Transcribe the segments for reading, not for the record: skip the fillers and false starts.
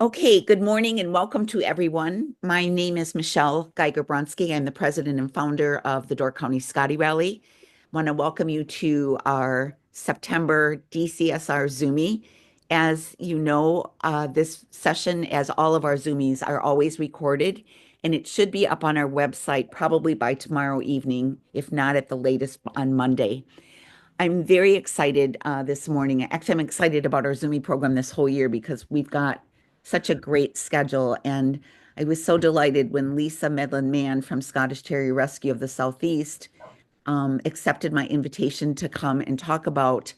Okay, good morning and welcome to everyone. My name is Michelle Geiger-Bronsky. I'm the president and founder of the Door County Scotty Rally. I want to welcome you to our September DCSR ZOOMIE. As you know, this session, as all of our ZOOMIEs, are always recorded, and it should be up on our website probably by tomorrow evening, if not at the latest on Monday. I'm very excited this morning. Actually, I'm excited about our ZOOMIE program this whole year because we've got such a great schedule. And I was so delighted when Lisa Medlin Mann from Scottish Terrier Rescue of the Southeast accepted my invitation to come and talk about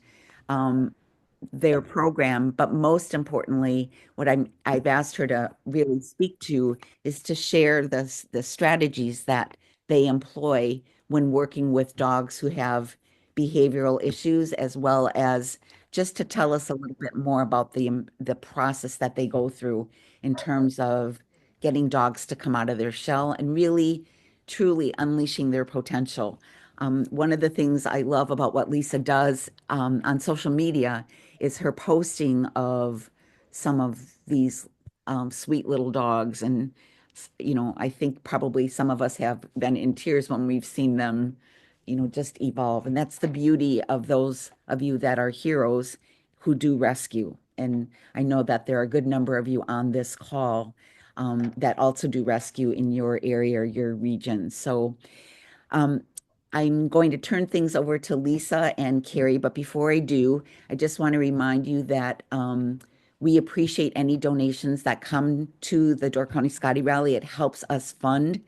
their program. But most importantly, what I've asked her to really speak to is to share the strategies that they employ when working with dogs who have behavioral issues, as well as just to tell us a little bit more about the process that they go through in terms of getting dogs to come out of their shell and really truly unleashing their potential. One of the things I love about what Lisa does on social media is her posting of some of these sweet little dogs. And, I think probably some of us have been in tears when we've seen them, just evolve. And that's the beauty of those of you that are heroes who do rescue. And I know that there are a good number of you on this call that also do rescue in your area or your region. So, um, I'm going to turn things over to Lisa and Karrie, but before I do, I just want to remind you that we appreciate any donations that come to the Door County Scotty Rally. It helps us fund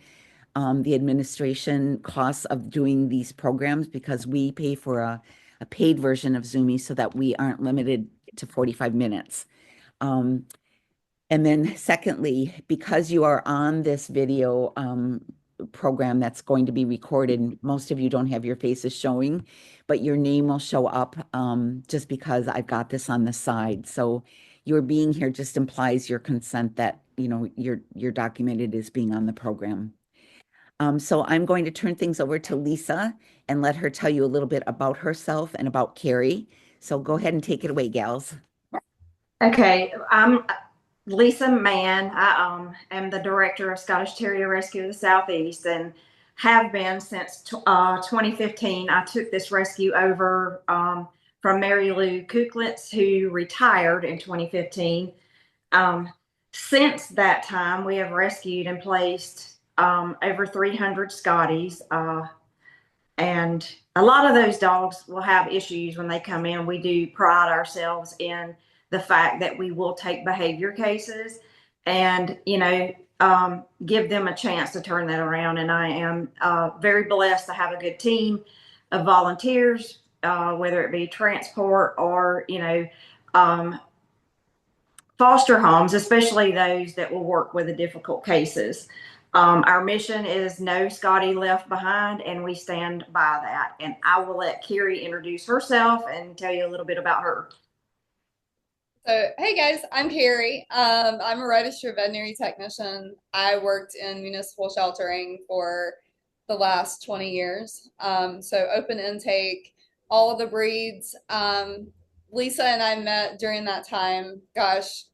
the administration costs of doing these programs because we pay for a paid version of ZOOMIE so that we aren't limited to 45 minutes. And then secondly, because you are on this video program that's going to be recorded, most of you don't have your faces showing, but your name will show up just because I've got this on the side. So your being here just implies your consent that, you're documented as being on the program. So I'm going to turn things over to Lisa and let her tell you a little bit about herself and about Karrie. So go ahead and take it away, gals. Okay, I'm Lisa Mann. I am the director of Scottish Terrier Rescue of the Southeast and have been since 2015. I took this rescue over from Mary Lou Kuklitz, who retired in 2015. Um, since that time, we have rescued and placed over 300 Scotties. And a lot of those dogs will have issues when they come in. We do pride ourselves in the fact that we will take behavior cases and, give them a chance to turn that around. And I am very blessed to have a good team of volunteers, whether it be transport or, foster homes, especially those that will work with the difficult cases. Our mission is no Scotty left behind, and we stand by that. And I will let Karrie introduce herself and tell you a little bit about her. So, hey guys, I'm Karrie. I'm a registered veterinary technician. I worked in municipal sheltering for the last 20 years. So, open intake, all of the breeds. Lisa and I met during that time, gosh,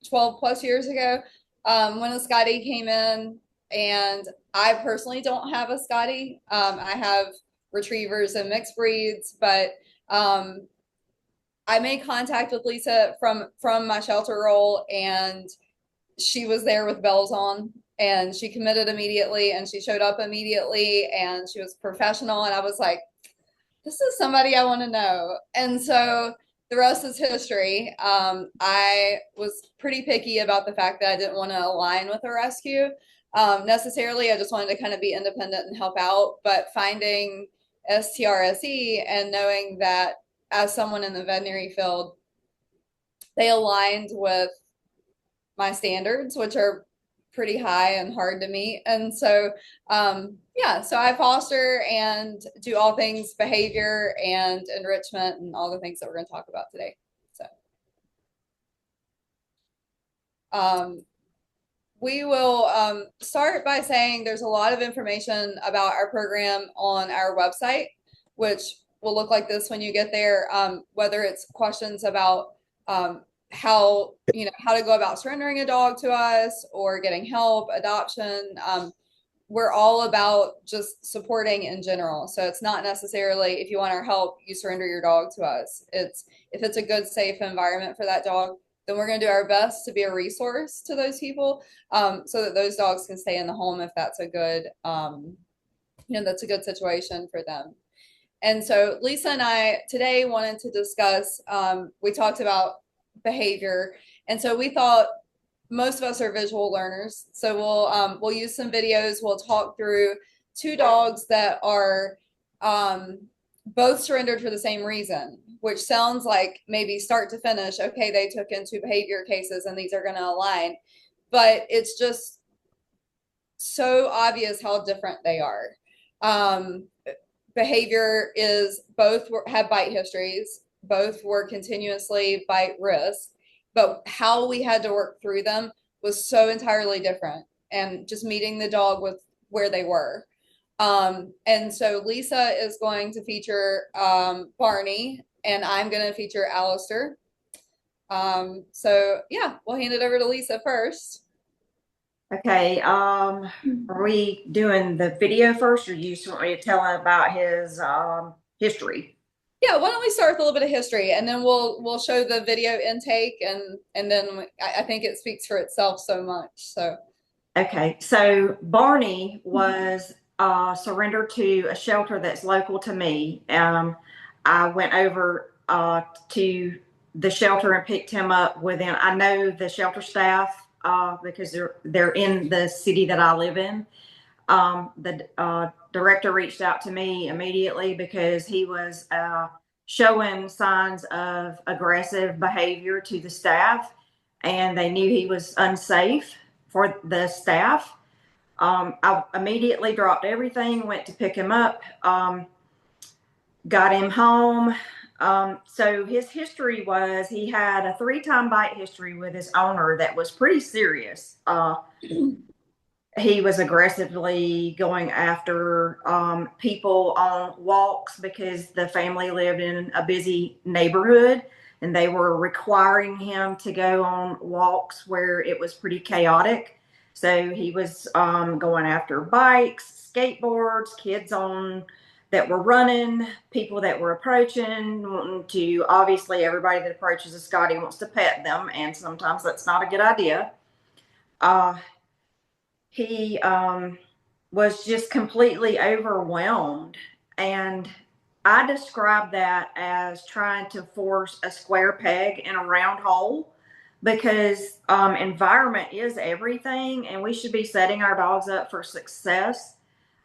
12 plus years ago, when a Scotty came in. And I personally don't have a Scotty. I have retrievers and mixed breeds, but I made contact with Lisa from my shelter role, and she was there with bells on, and she committed immediately, and she showed up immediately, and she was professional, and I was like, this is somebody I want to know. And so the rest is history. I was pretty picky about the fact that I didn't want to align with a rescue necessarily. I just wanted to kind of be independent and help out. But finding STRSE and knowing that as someone in the veterinary field, they aligned with my standards, which are pretty high and hard to meet. And so, yeah, so I foster and do all things behavior and enrichment and all the things that we're going to talk about today. So, we will start by saying there's a lot of information about our program on our website, which will look like this when you get there, whether it's questions about how to go about surrendering a dog to us or getting help, adoption. We're all about just supporting in general. So it's not necessarily if you want our help, you surrender your dog to us. It's if it's a good, safe environment for that dog, then we're going to do our best to be a resource to those people, so that those dogs can stay in the home if that's a good, that's a good situation for them. And so Lisa and I today wanted to discuss, we talked about behavior. And so we thought most of us are visual learners. So we'll use some videos. We'll talk through two dogs that are both surrendered for the same reason, which sounds like maybe start to finish, okay, they took in two behavior cases and these are going to align. But it's just so obvious how different they are. Behavior is both have bite histories, both were continuously bite risk, but how we had to work through them was so entirely different, and just meeting the dog with where they were. And so Lisa is going to feature Barney, and I'm going to feature Alistair. So yeah, we'll hand it over to Lisa first. Okay, are we doing the video first, or you just want me to tell him about his history? Yeah, why don't we start with a little bit of history, and then we'll show the video intake, and then I think it speaks for itself so much. So okay, so Barney was surrendered to a shelter that's local to me. I went over to the shelter and picked him up within. I know the shelter staff because they're in the city that I live in. The director reached out to me immediately because he was showing signs of aggressive behavior to the staff, and they knew he was unsafe for the staff. I immediately dropped everything, went to pick him up, got him home. So his history was he had a 3-time bite history with his owner that was pretty serious. He was aggressively going after people on walks because the family lived in a busy neighborhood, and they were requiring him to go on walks where it was pretty chaotic. So he was going after bikes, skateboards, kids on that were running, people that were approaching, wanting to, obviously everybody that approaches a Scottie wants to pet them, and sometimes that's not a good idea. He was just completely overwhelmed, and I describe that as trying to force a square peg in a round hole, because environment is everything, and we should be setting our dogs up for success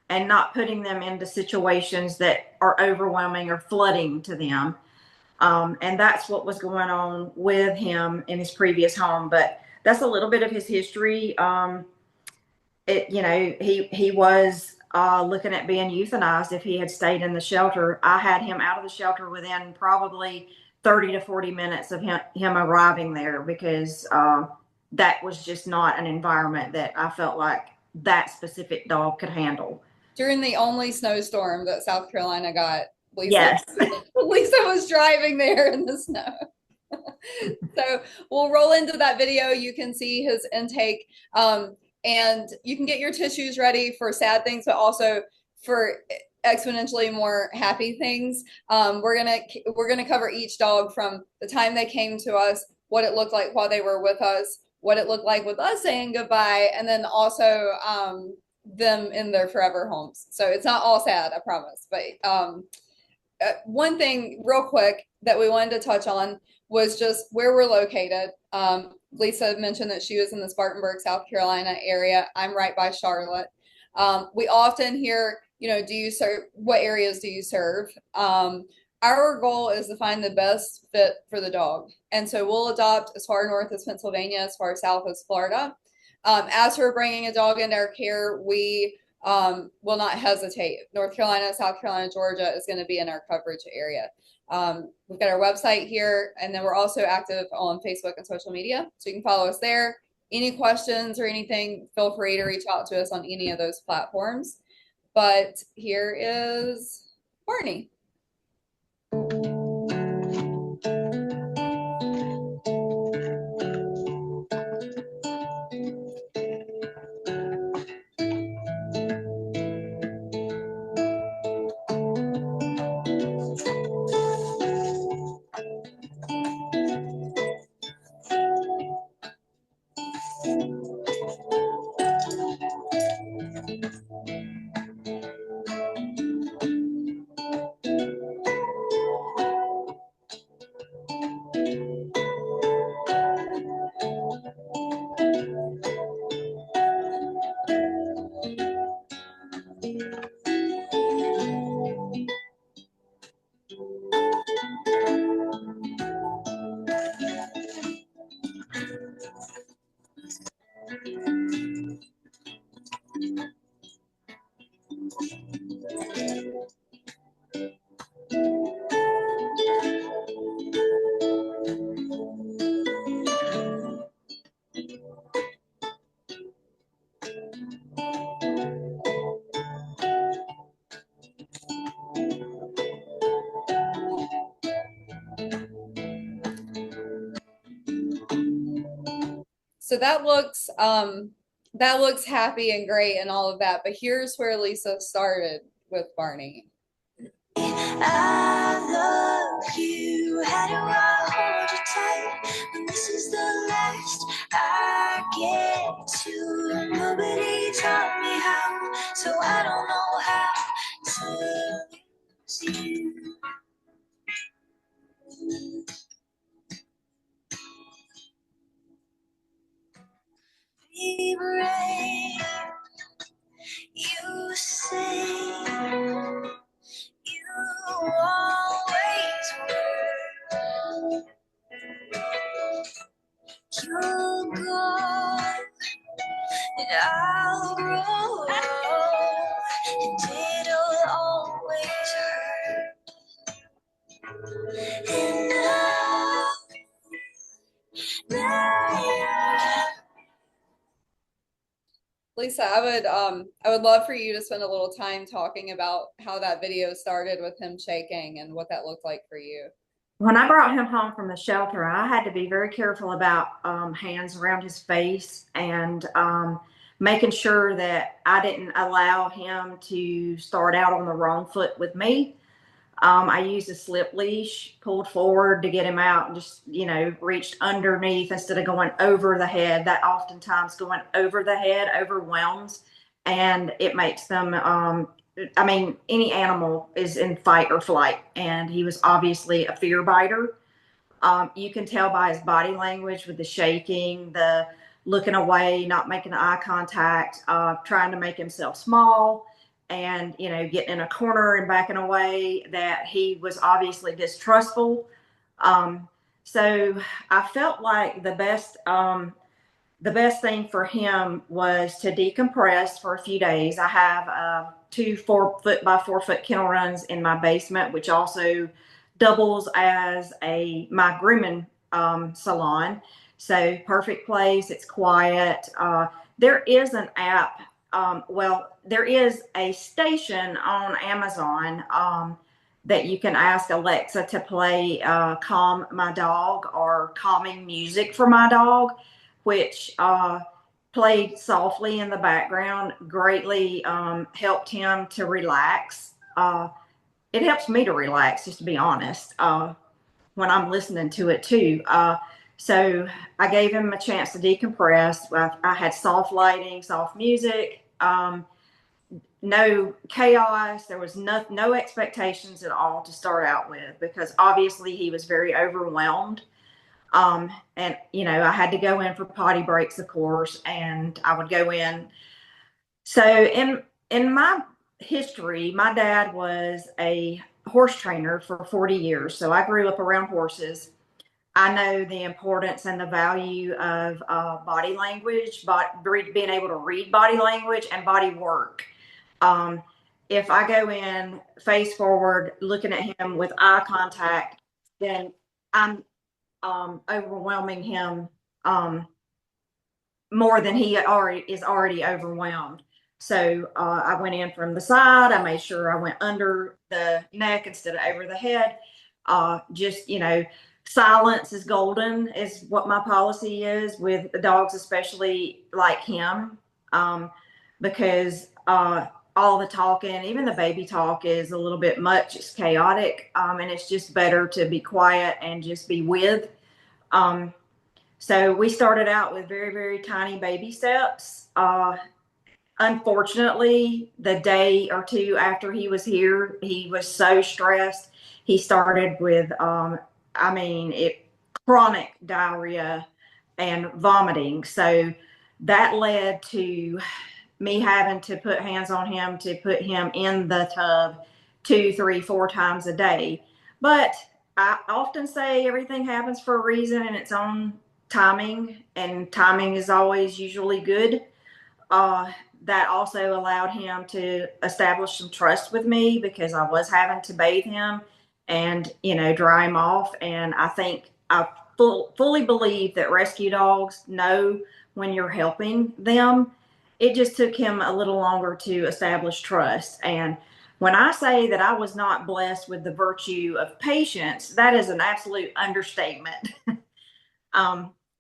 and not putting them into situations that are overwhelming or flooding to them. And that's what was going on with him in his previous home. But that's a little bit of his history. He was looking at being euthanized if he had stayed in the shelter. I had him out of the shelter within probably 30 to 40 minutes of him arriving there, because that was just not an environment that I felt like that specific dog could handle. During the only snowstorm that South Carolina got, Lisa, yes. Lisa was driving there in the snow. So we'll roll into that video. You can see his intake, and you can get your tissues ready for sad things, but also for exponentially more happy things. We're gonna cover each dog from the time they came to us, what it looked like while they were with us, what it looked like with us saying goodbye, and then also them in their forever homes. So it's not all sad, I promise. But one thing real quick that we wanted to touch on was just where we're located. Lisa mentioned that she was in the Spartanburg, South Carolina area. I'm right by Charlotte. We often hear, do you serve, what areas do you serve? Our goal is to find the best fit for the dog. And so we'll adopt as far north as Pennsylvania, as far south as Florida. As for bringing a dog into our care, we will not hesitate. North Carolina, South Carolina, Georgia is going to be in our coverage area. We've got our website here, and then we're also active on Facebook and social media, so you can follow us there. Any questions or anything, feel free to reach out to us on any of those platforms. But here is Barney. So that looks happy and great and all of that, but here's where Lisa started with Barney. I love you. How do I hold you tight when this is the last I get to? Nobody taught me how, so I don't know how to lose you. Be brave, you say. You always were. You'll go, and I'll grow, and it'll always hurt. And now, Lisa, I would love for you to spend a little time talking about how that video started with him shaking and what that looked like for you. When I brought him home from the shelter, I had to be very careful about hands around his face and making sure that I didn't allow him to start out on the wrong foot with me. I used a slip leash, pulled forward to get him out, and just, reached underneath instead of going over the head. That oftentimes going over the head overwhelms, and it makes them, any animal is in fight or flight, and he was obviously a fear biter. You can tell by his body language with the shaking, the looking away, not making eye contact, trying to make himself small, and getting in a corner and backing away, that he was obviously distrustful. So I felt like the best thing for him was to decompress for a few days. I have 2 4-foot by 4-foot kennel runs in my basement, which also doubles as my grooming salon. So perfect place. It's quiet. There is an app. There is a station on Amazon that you can ask Alexa to play Calm My Dog or calming music for my dog, which played softly in the background, greatly helped him to relax. It helps me to relax, just to be honest, when I'm listening to it too. So I gave him a chance to decompress. I had soft lighting, soft music. No chaos. There was no expectations at all to start out with, because obviously he was very overwhelmed. And I had to go in for potty breaks, of course, and I would go in. So in my history, my dad was a horse trainer for 40 years. So I grew up around horses. I know the importance and the value of body language, being able to read body language and body work. If I go in face forward, looking at him with eye contact, then I'm overwhelming him more than he is already overwhelmed. So I went in from the side. I made sure I went under the neck instead of over the head. Silence is golden is what my policy is with the dogs, especially like him, because all the talking, even the baby talk, is a little bit much. It's chaotic, and it's just better to be quiet and just be with. So we started out with very, very tiny baby steps. Unfortunately, the day or two after he was here, he was so stressed. He started with, chronic diarrhea and vomiting. So that led to me having to put hands on him to put him in the tub 2, 3, 4 times a day. But I often say everything happens for a reason in its own timing, and timing is always usually good. That also allowed him to establish some trust with me because I was having to bathe him and, dry him off. And I think I fully believe that rescue dogs know when you're helping them. It just took him a little longer to establish trust. And when I say that I was not blessed with the virtue of patience, that is an absolute understatement.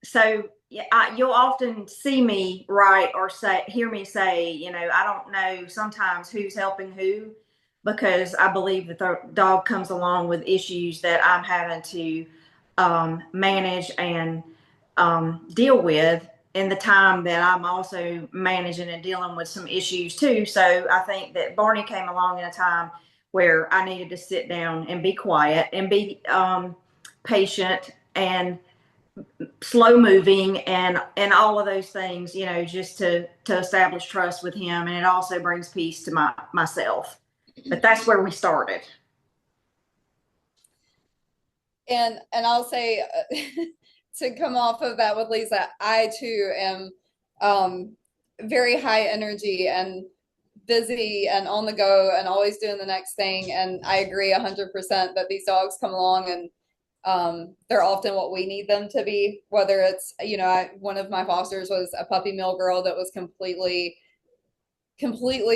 So yeah, you'll often see me write or hear me say, I don't know sometimes who's helping who, because I believe that the dog comes along with issues that I'm having to manage and deal with in the time that I'm also managing and dealing with some issues too. So I think that Barney came along in a time where I needed to sit down and be quiet and be patient and slow moving and all of those things, just to establish trust with him. And it also brings peace to myself. But that's where we started. And I'll say to come off of that with Lisa, I too am very high energy and busy and on the go and always doing the next thing. And I agree 100% that these dogs come along and they're often what we need them to be, whether it's, one of my fosters was a puppy mill girl that was completely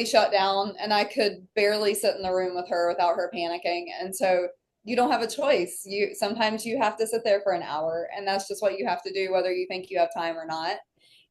shut down, and I could barely sit in the room with her without her panicking. And so you don't have a choice. Sometimes you have to sit there for an hour, and that's just what you have to do, whether you think you have time or not.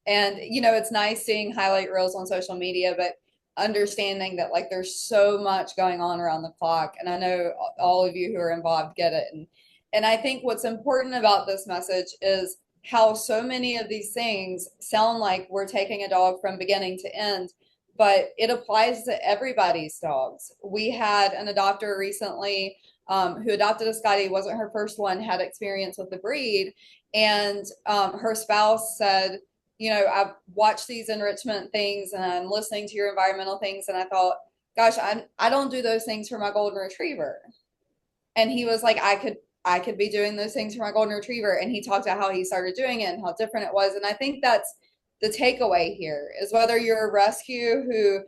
And it's nice seeing highlight reels on social media, but understanding that like there's so much going on around the clock. And I know all of you who are involved get it. And I think what's important about this message is how so many of these things sound like we're taking a dog from beginning to end, but it applies to everybody's dogs. We had an adopter recently who adopted a Scottie, wasn't her first one, had experience with the breed. And her spouse said, I watched these enrichment things and I'm listening to your environmental things. And I thought, gosh, I don't do those things for my golden retriever. And he was like, I could be doing those things for my golden retriever. And he talked about how he started doing it and how different it was. And I think that's the takeaway here, is whether you're a rescue who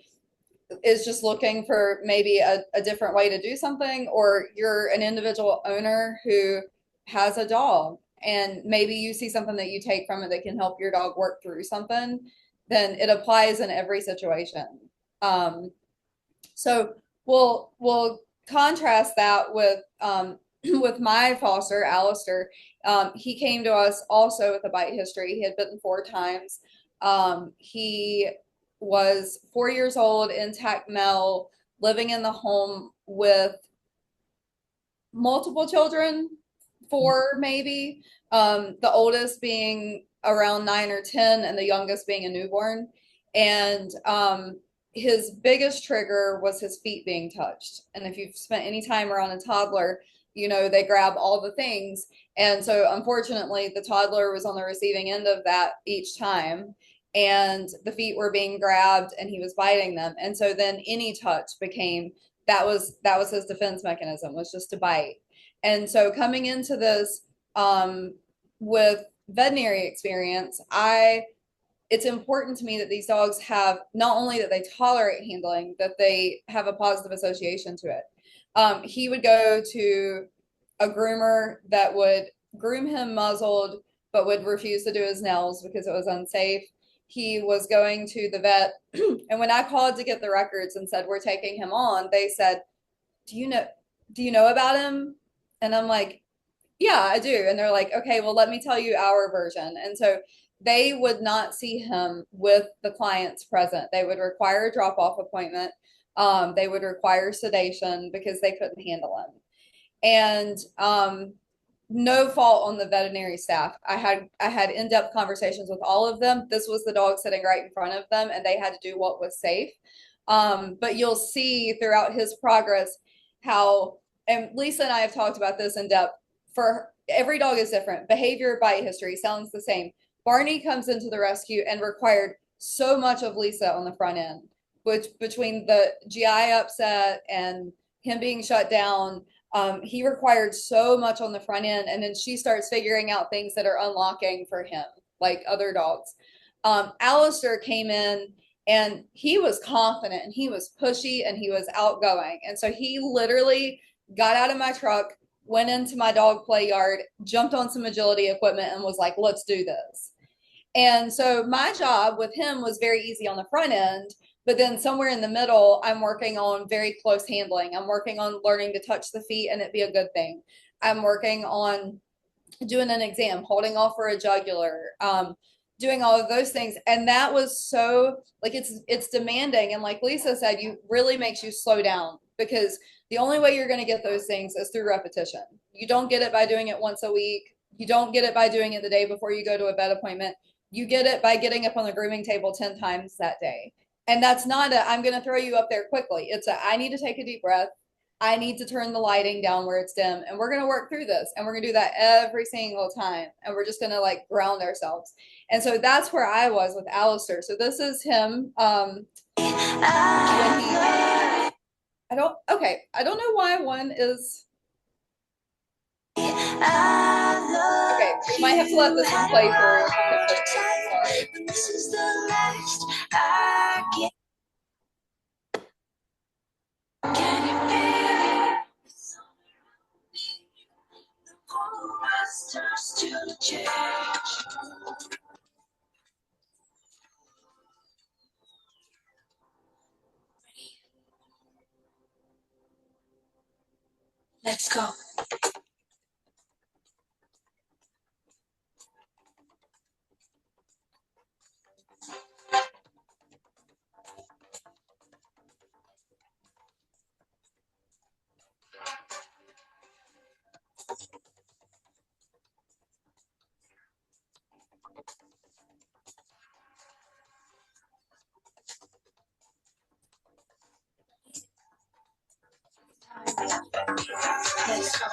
is just looking for maybe a different way to do something, or you're an individual owner who has a dog and maybe you see something that you take from it that can help your dog work through something, then it applies in every situation. So we'll contrast that with my foster, Alistair. He came to us also with a bite history. He had bitten 4 times. He was 4 years old, intact male, living in the home with multiple children, 4 maybe, the oldest being around 9 or 10 and the youngest being a newborn. And his biggest trigger was his feet being touched. And if you've spent any time around a toddler, they grab all the things. And so unfortunately, the toddler was on the receiving end of that each time. And the feet were being grabbed and he was biting them. And so then any touch became, that was his defense mechanism, was just to bite. And so coming into this with veterinary experience, it's important to me that these dogs have, not only that they tolerate handling, that they have a positive association to it. He would go to a groomer that would groom him muzzled, but would refuse to do his nails because it was unsafe. He was going to the vet, and when I called to get the records and said, we're taking him on, they said, do you know about him? And I'm like, yeah, I do. And they're like, okay, well, let me tell you our version. And so they would not see him with the clients present. They would require a drop-off appointment. They would require sedation because they couldn't handle him. And no fault on the veterinary staff. I had in-depth conversations with all of them. This was the dog sitting right in front of them, and they had to do what was safe. But you'll see throughout his progress how, and Lisa and I have talked about this in depth, for every dog is different. Behavior, bite history sounds the same. Barney comes into the rescue and required so much of Lisa on the front end, which between the GI upset and him being shut down, He required so much on the front end, and then she starts figuring out things that are unlocking for him, like other dogs. Alistair came in and he was confident and he was pushy and he was outgoing. And so he literally got out of my truck, went into my dog play yard, jumped on some agility equipment, and was like, let's do this. And so my job with him was very easy on the front end. But then somewhere in the middle, I'm working on very close handling. I'm working on learning to touch the feet and it be a good thing. I'm working on doing an exam, holding off for a jugular, doing all of those things. And that was so like it's demanding. And like Lisa said, you really makes you slow down because the only way you're going to get those things is through repetition. You don't get it by doing it once a week. You don't get it by doing it the day before you go to a vet appointment. You get it by getting up on the grooming table 10 times that day. And that's not a, I'm going to throw you up there quickly. It's a, I need to take a deep breath. I need to turn the lighting down where it's dim. And we're going to work through this. And we're going to do that every single time. And we're just going to like ground ourselves. And so that's where I was with Alistair. So this is him. I don't know why one is. Okay, we might have to let this one play for a couple. Sorry. This is the last I get. Can it be? The whole world starts to change. Let's go. Let's go.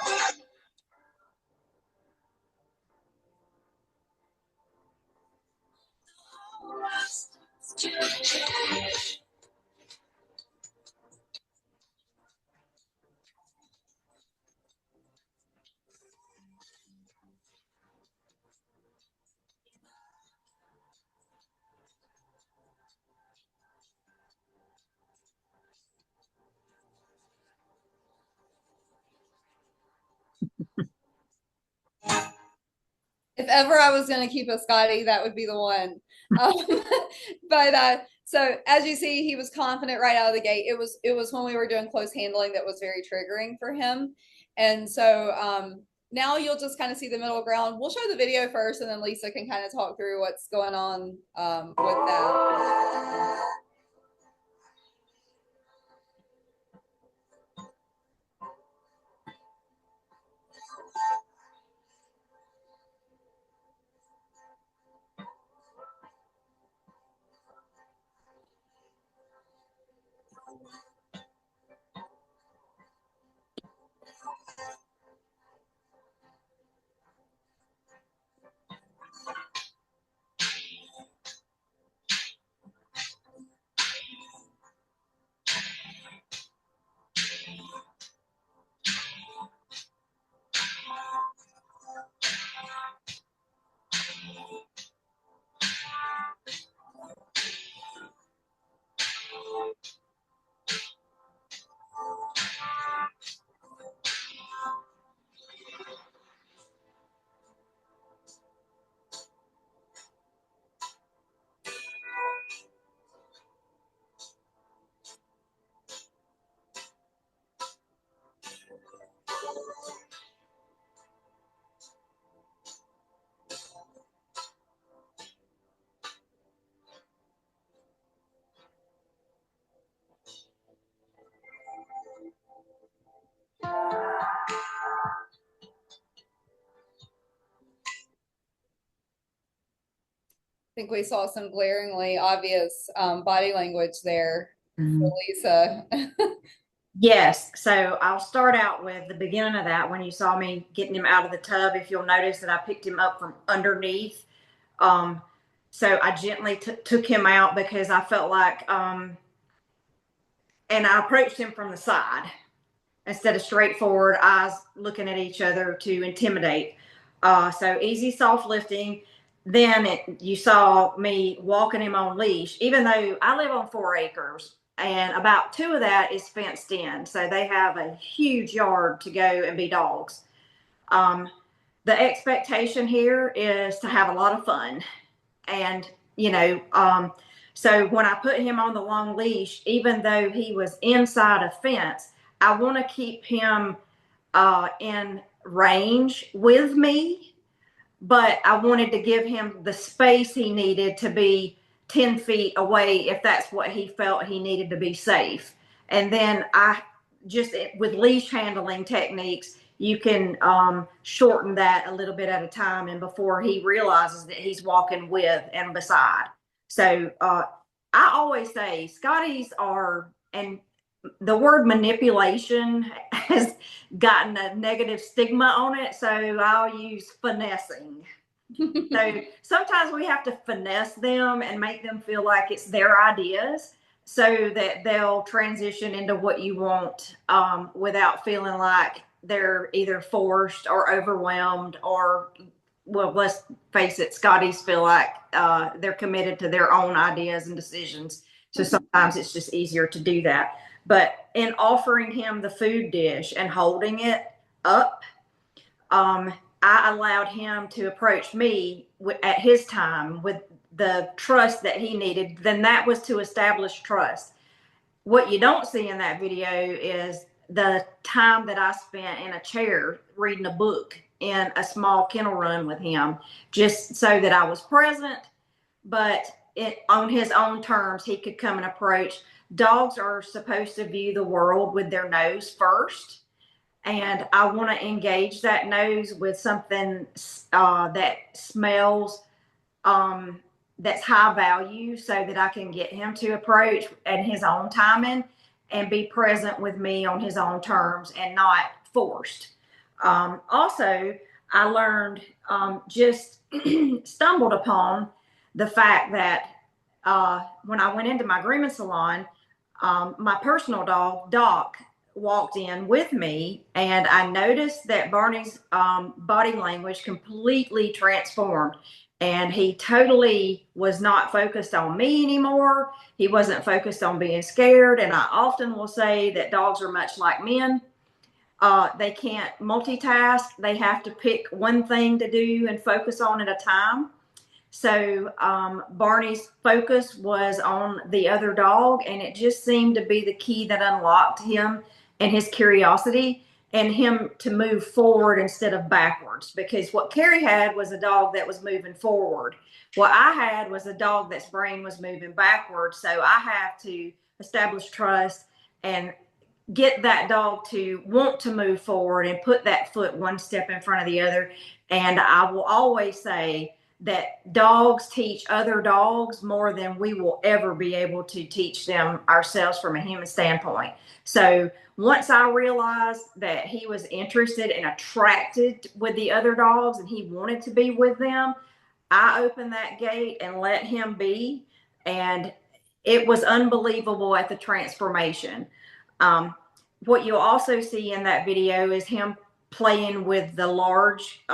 If ever I was going to keep a Scotty, that would be the one. Um, so as you see, he was confident right out of the gate. It was when we were doing close handling that was very triggering for him. And so now you'll just kind of see the middle ground. We'll show the video first, and then Lisa can kind of talk through what's going on with that. I think we saw some glaringly obvious body language there for Lisa. Yes, so I'll start out with the beginning of that when you saw me getting him out of the tub. If you'll notice that I picked him up from underneath. So I gently took him out because I felt like, and I approached him from the side. instead of straightforward eyes looking at each other to intimidate. So easy, soft lifting. Then you saw me walking him on leash, even though I live on 4 acres and about 2 of that is fenced in. So they have a huge yard to go and be dogs. The expectation here is to have a lot of fun. And, so when I put him on the long leash, even though he was inside a fence, I want to keep him in range with me, but I wanted to give him the space he needed to be 10 feet away if that's what he felt he needed to be safe. And then with leash handling techniques, you can shorten that a little bit at a time and before he realizes that he's walking with and beside. So I always say Scotties are, and the word manipulation has gotten a negative stigma on it, so I'll use finessing. So sometimes we have to finesse them and make them feel like it's their ideas so that they'll transition into what you want without feeling like they're either forced or overwhelmed or, well, let's face it, Scotties feel like they're committed to their own ideas and decisions. So sometimes it's just easier to do that. But in offering him the food dish and holding it up, I allowed him to approach me at his time with the trust that he needed. Then that was to establish trust. What you don't see in that video is the time that I spent in a chair reading a book in a small kennel run with him, just so that I was present, but on his own terms, he could come and approach. Dogs are supposed to view the world with their nose first. And I want to engage that nose with something that smells, that's high value, so that I can get him to approach at his own timing and be present with me on his own terms and not forced. Also, I learned, just stumbled upon the fact that when I went into my grooming salon, my personal dog, Doc, walked in with me, and I noticed that Barney's body language completely transformed, and he totally was not focused on me anymore. He wasn't focused on being scared. And I often will say that dogs are much like men. They can't multitask. They have to pick one thing to do and focus on at a time. So Barney's focus was on the other dog, and it just seemed to be the key that unlocked him and his curiosity and him to move forward instead of backwards. Because what Karrie had was a dog that was moving forward. What I had was a dog that's brain was moving backwards. So I have to establish trust and get that dog to want to move forward and put that foot one step in front of the other. And I will always say that dogs teach other dogs more than we will ever be able to teach them ourselves from a human standpoint. So once I realized that he was interested and attracted with the other dogs and he wanted to be with them, I opened that gate and let him be. And it was unbelievable at the transformation. What you'll also see in that video is him playing with the large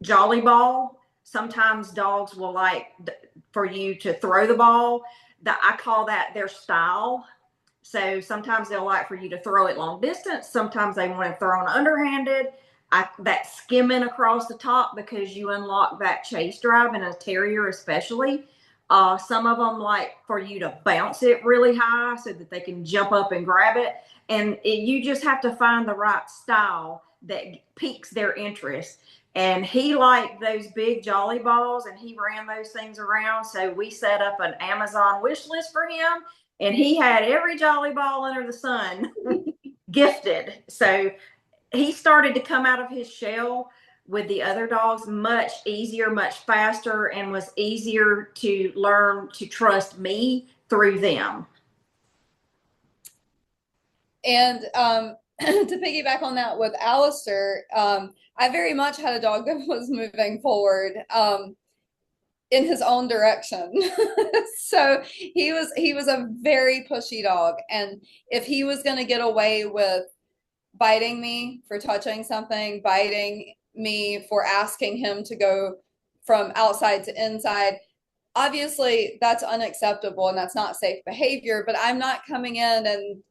jolly ball. Sometimes dogs will like for you to throw the ball. I call that their style. So sometimes they'll like for you to throw it long distance. Sometimes they want to throw it underhanded. That skimming across the top, because you unlock that chase drive in a terrier especially. Some of them like for you to bounce it really high so that they can jump up and grab it. And you just have to find the right style that piques their interest. And he liked those big jolly balls, and he ran those things around. So we set up an Amazon wish list for him, and he had every jolly ball under the sun gifted. So he started to come out of his shell with the other dogs much easier, much faster, and was easier to learn to trust me through them. And to piggyback on that with Alistair, I very much had a dog that was moving forward. in his own direction. So he was a very pushy dog. And if he was going to get away with biting me for touching something, biting me for asking him to go from outside to inside, obviously that's unacceptable and that's not safe behavior. But I'm not coming in and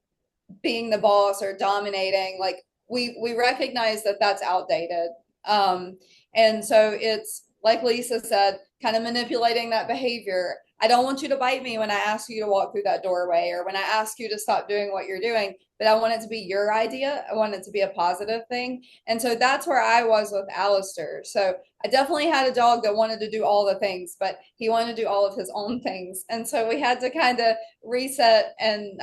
being the boss or dominating. Like we recognize that that's outdated. And so it's like Lisa said, kind of manipulating that behavior. I don't want you to bite me when I ask you to walk through that doorway or when I ask you to stop doing what you're doing, but I want it to be your idea. I want it to be a positive thing. And so that's where I was with Alistair. So I definitely had a dog that wanted to do all the things, but he wanted to do all of his own things. And so we had to kind of reset and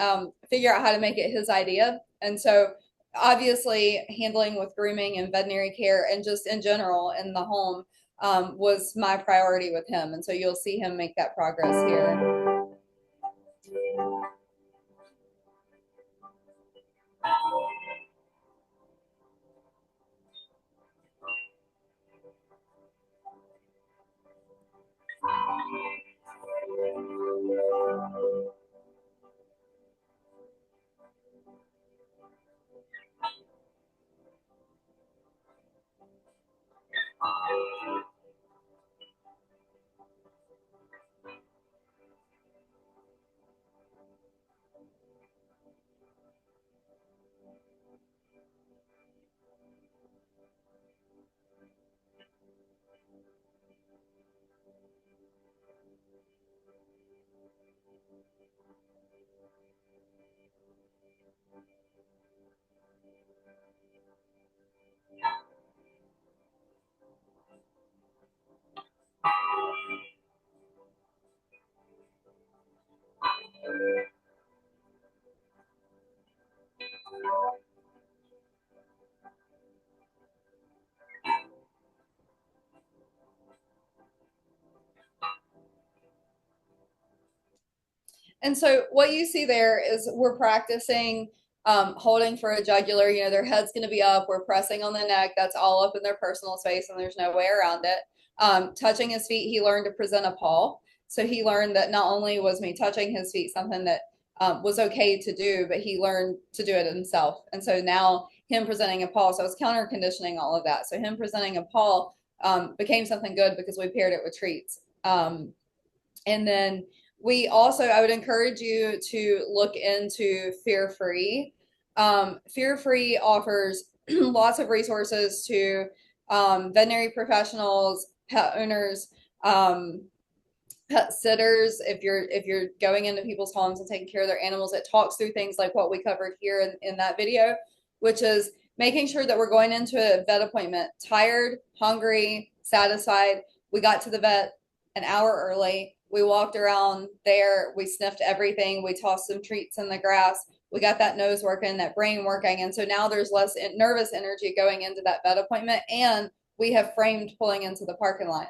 figure out how to make it his idea. And so obviously handling with grooming and veterinary care and just in general in the home was my priority with him. And so you'll see him make that progress here. And so what you see there is we're practicing holding for a jugular. You know, their head's going to be up. We're pressing on the neck. That's all up in their personal space, and there's no way around it. Touching his feet, he learned to present a paw. So he learned that not only was me touching his feet something that was okay to do, but he learned to do it himself. And so now him presenting a paw, so I was counter conditioning all of that. So him presenting a paw became something good because we paired it with treats. And then we also, I would encourage you to look into Fear Free. Fear Free offers lots of resources to veterinary professionals, pet owners, pet sitters. If you're going into people's homes and taking care of their animals, it talks through things like what we covered here in that video, which is making sure that we're going into a vet appointment tired, hungry, satisfied. We got to the vet an hour early. We walked around there. We sniffed everything. We tossed some treats in the grass. We got that nose working, that brain working. And so now there's less nervous energy going into that vet appointment. And we have framed pulling into the parking lot.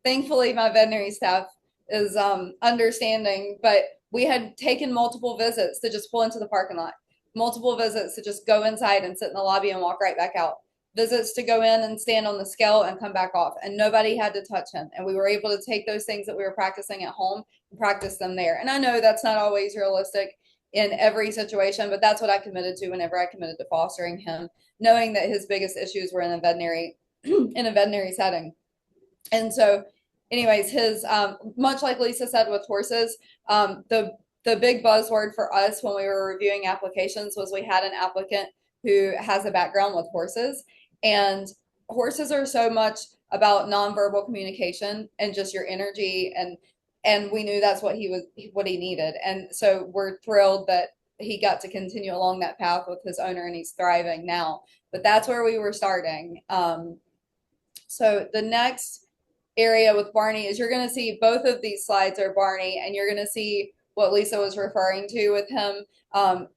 Thankfully, my veterinary staff is understanding, but we had taken multiple visits to just pull into the parking lot, multiple visits to just go inside and sit in the lobby and walk right back out, visits to go in and stand on the scale and come back off, and nobody had to touch him. And we were able to take those things that we were practicing at home and practice them there. And I know that's not always realistic in every situation, but that's what I committed to whenever I committed to fostering him, knowing that his biggest issues were in a veterinary setting. And so anyways, his much like Lisa said with horses, the big buzzword for us when we were reviewing applications was we had an applicant who has a background with horses. And horses are so much about nonverbal communication and just your energy, and we knew that's what he needed. And so we're thrilled that he got to continue along that path with his owner, and he's thriving now. But that's where we were starting. So the next area with Barney is you're going to see both of these slides are Barney, and you're going to see what Lisa was referring to with him,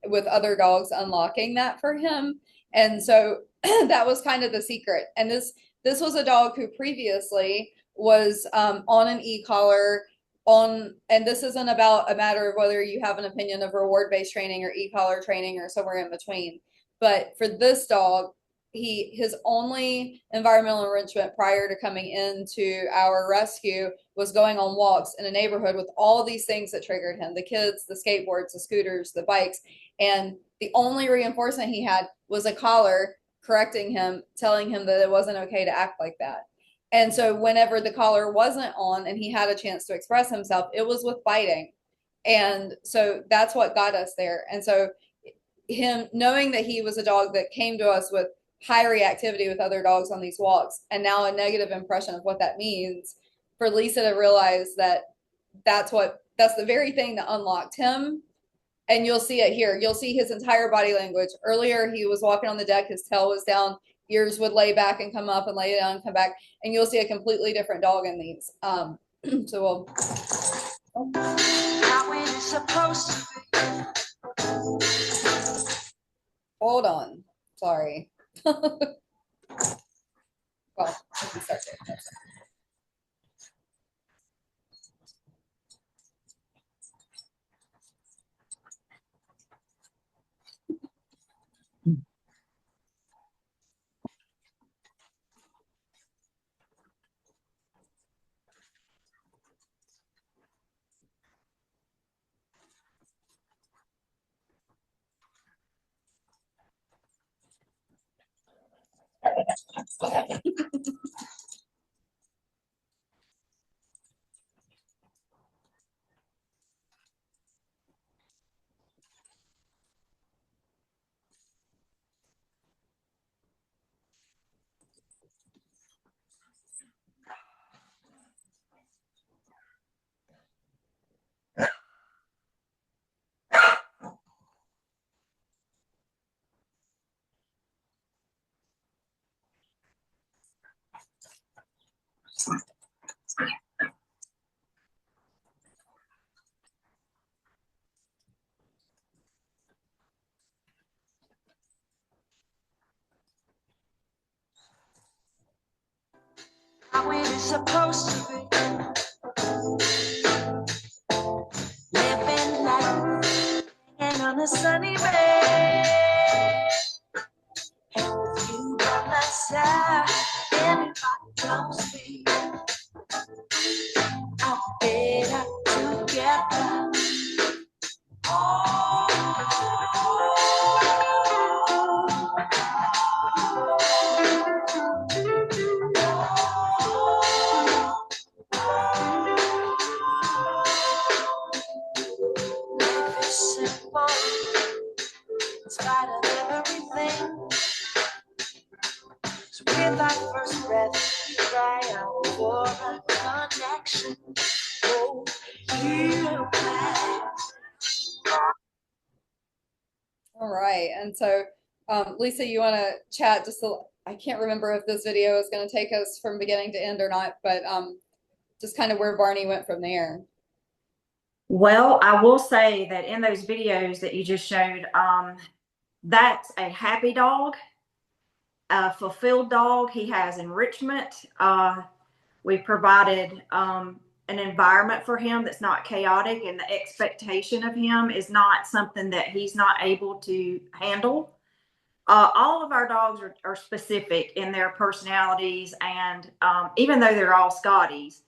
with other dogs unlocking that for him. And so that was kind of the secret. And this was a dog who previously was on an e-collar and this isn't about a matter of whether you have an opinion of reward-based training or e-collar training or somewhere in between. But for this dog, his only environmental enrichment prior to coming into our rescue was going on walks in a neighborhood with all these things that triggered him: the kids, the skateboards, the scooters, the bikes. And the only reinforcement he had was a collar correcting him, telling him that it wasn't okay to act like that. And so whenever the collar wasn't on and he had a chance to express himself, it was with biting. And so that's what got us there. And so him knowing that he was a dog that came to us with high reactivity with other dogs on these walks, and now a negative impression of what that means, for Lisa to realize that that's the very thing that unlocked him. And you'll see it here. You'll see his entire body language. Earlier, he was walking on the deck, his tail was down, ears would lay back and come up, and lay down and come back. And you'll see a completely different dog in these. So we'll. How it is supposed to be. Hold on. Sorry. Well, we can start there. How it is supposed to be. Living life, hanging on a sunny bay. You by my side, anybody comes me. I'll better together. Oh. Life is simple, in spite of everything. So with our first breath, we cry out for a connection. Oh, you back. All right, and so Lisa, you want to chat just I can't remember if this video is going to take us from beginning to end or not, but just kind of where Barney went from there. Well, I will say that in those videos that you just showed, that's a happy dog, a fulfilled dog. He has enrichment. We provided an environment for him that's not chaotic, and the expectation of him is not something that he's not able to handle. All of our dogs are specific in their personalities, and even though they're all Scotties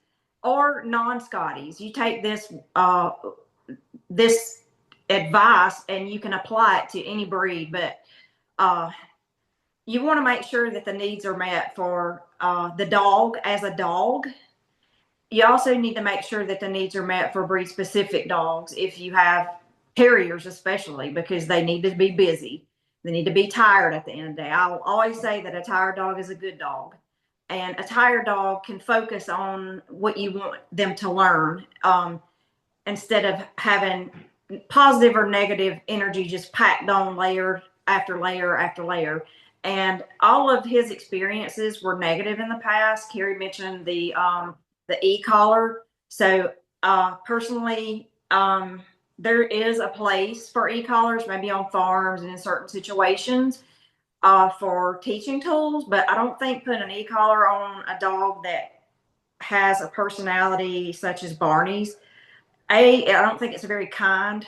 or non-Scotties, you take this this advice and you can apply it to any breed, but you want to make sure that the needs are met for the dog as a dog. You also need to make sure that the needs are met for breed specific dogs. If you have terriers, especially, because they need to be busy, they need to be tired at the end of the day. I'll always say that a tired dog is a good dog, and a tired dog can focus on what you want them to learn, instead of having positive or negative energy just packed on layer after layer after layer. And all of his experiences were negative in the past. Karrie mentioned the e-collar. So personally, there is a place for e-collars, maybe on farms and in certain situations, for teaching tools, but I don't think putting an e-collar on a dog that has a personality such as Barney's, I don't think it's very kind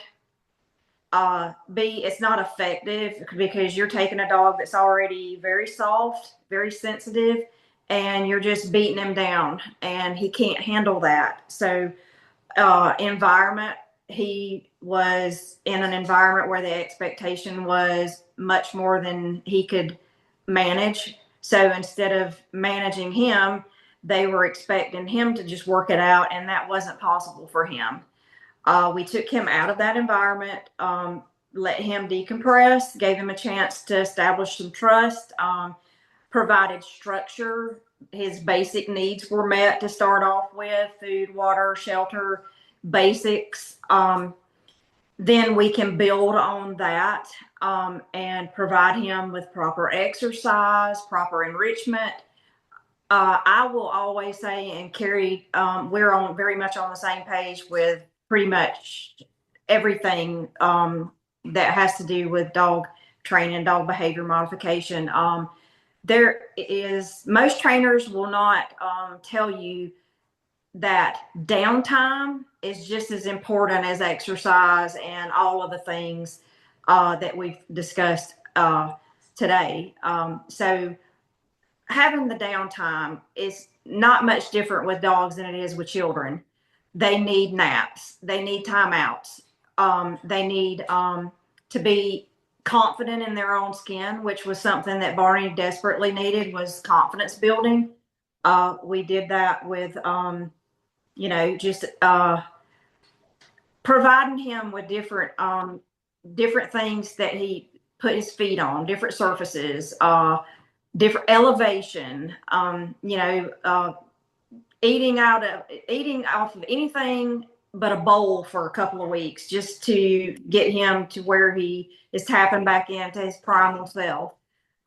B, it's not effective because you're taking a dog that's already very soft, very sensitive, and you're just beating him down, and he can't handle that. So, environment, he was in an environment where the expectation was much more than he could manage. So instead of managing him, they were expecting him to just work it out, and that wasn't possible for him. We took him out of that environment, let him decompress, gave him a chance to establish some trust, provided structure. His basic needs were met to start off with: food, water, shelter, basics. Then we can build on that, and provide him with proper exercise, proper enrichment. I will always say, and Karrie, we're very much on the same page with pretty much everything that has to do with dog training, dog behavior modification. Most trainers will not tell you that downtime is just as important as exercise and all of the things that we've discussed today. So having the downtime is not much different with dogs than it is with children. They need naps. They need timeouts. They need to be confident in their own skin, which was something that Barney desperately needed, was confidence building. We did that with, just providing him with different things that he put his feet on, different surfaces, different elevation, eating off of anything but a bowl for a couple of weeks, just to get him to where he is tapping back into his primal self.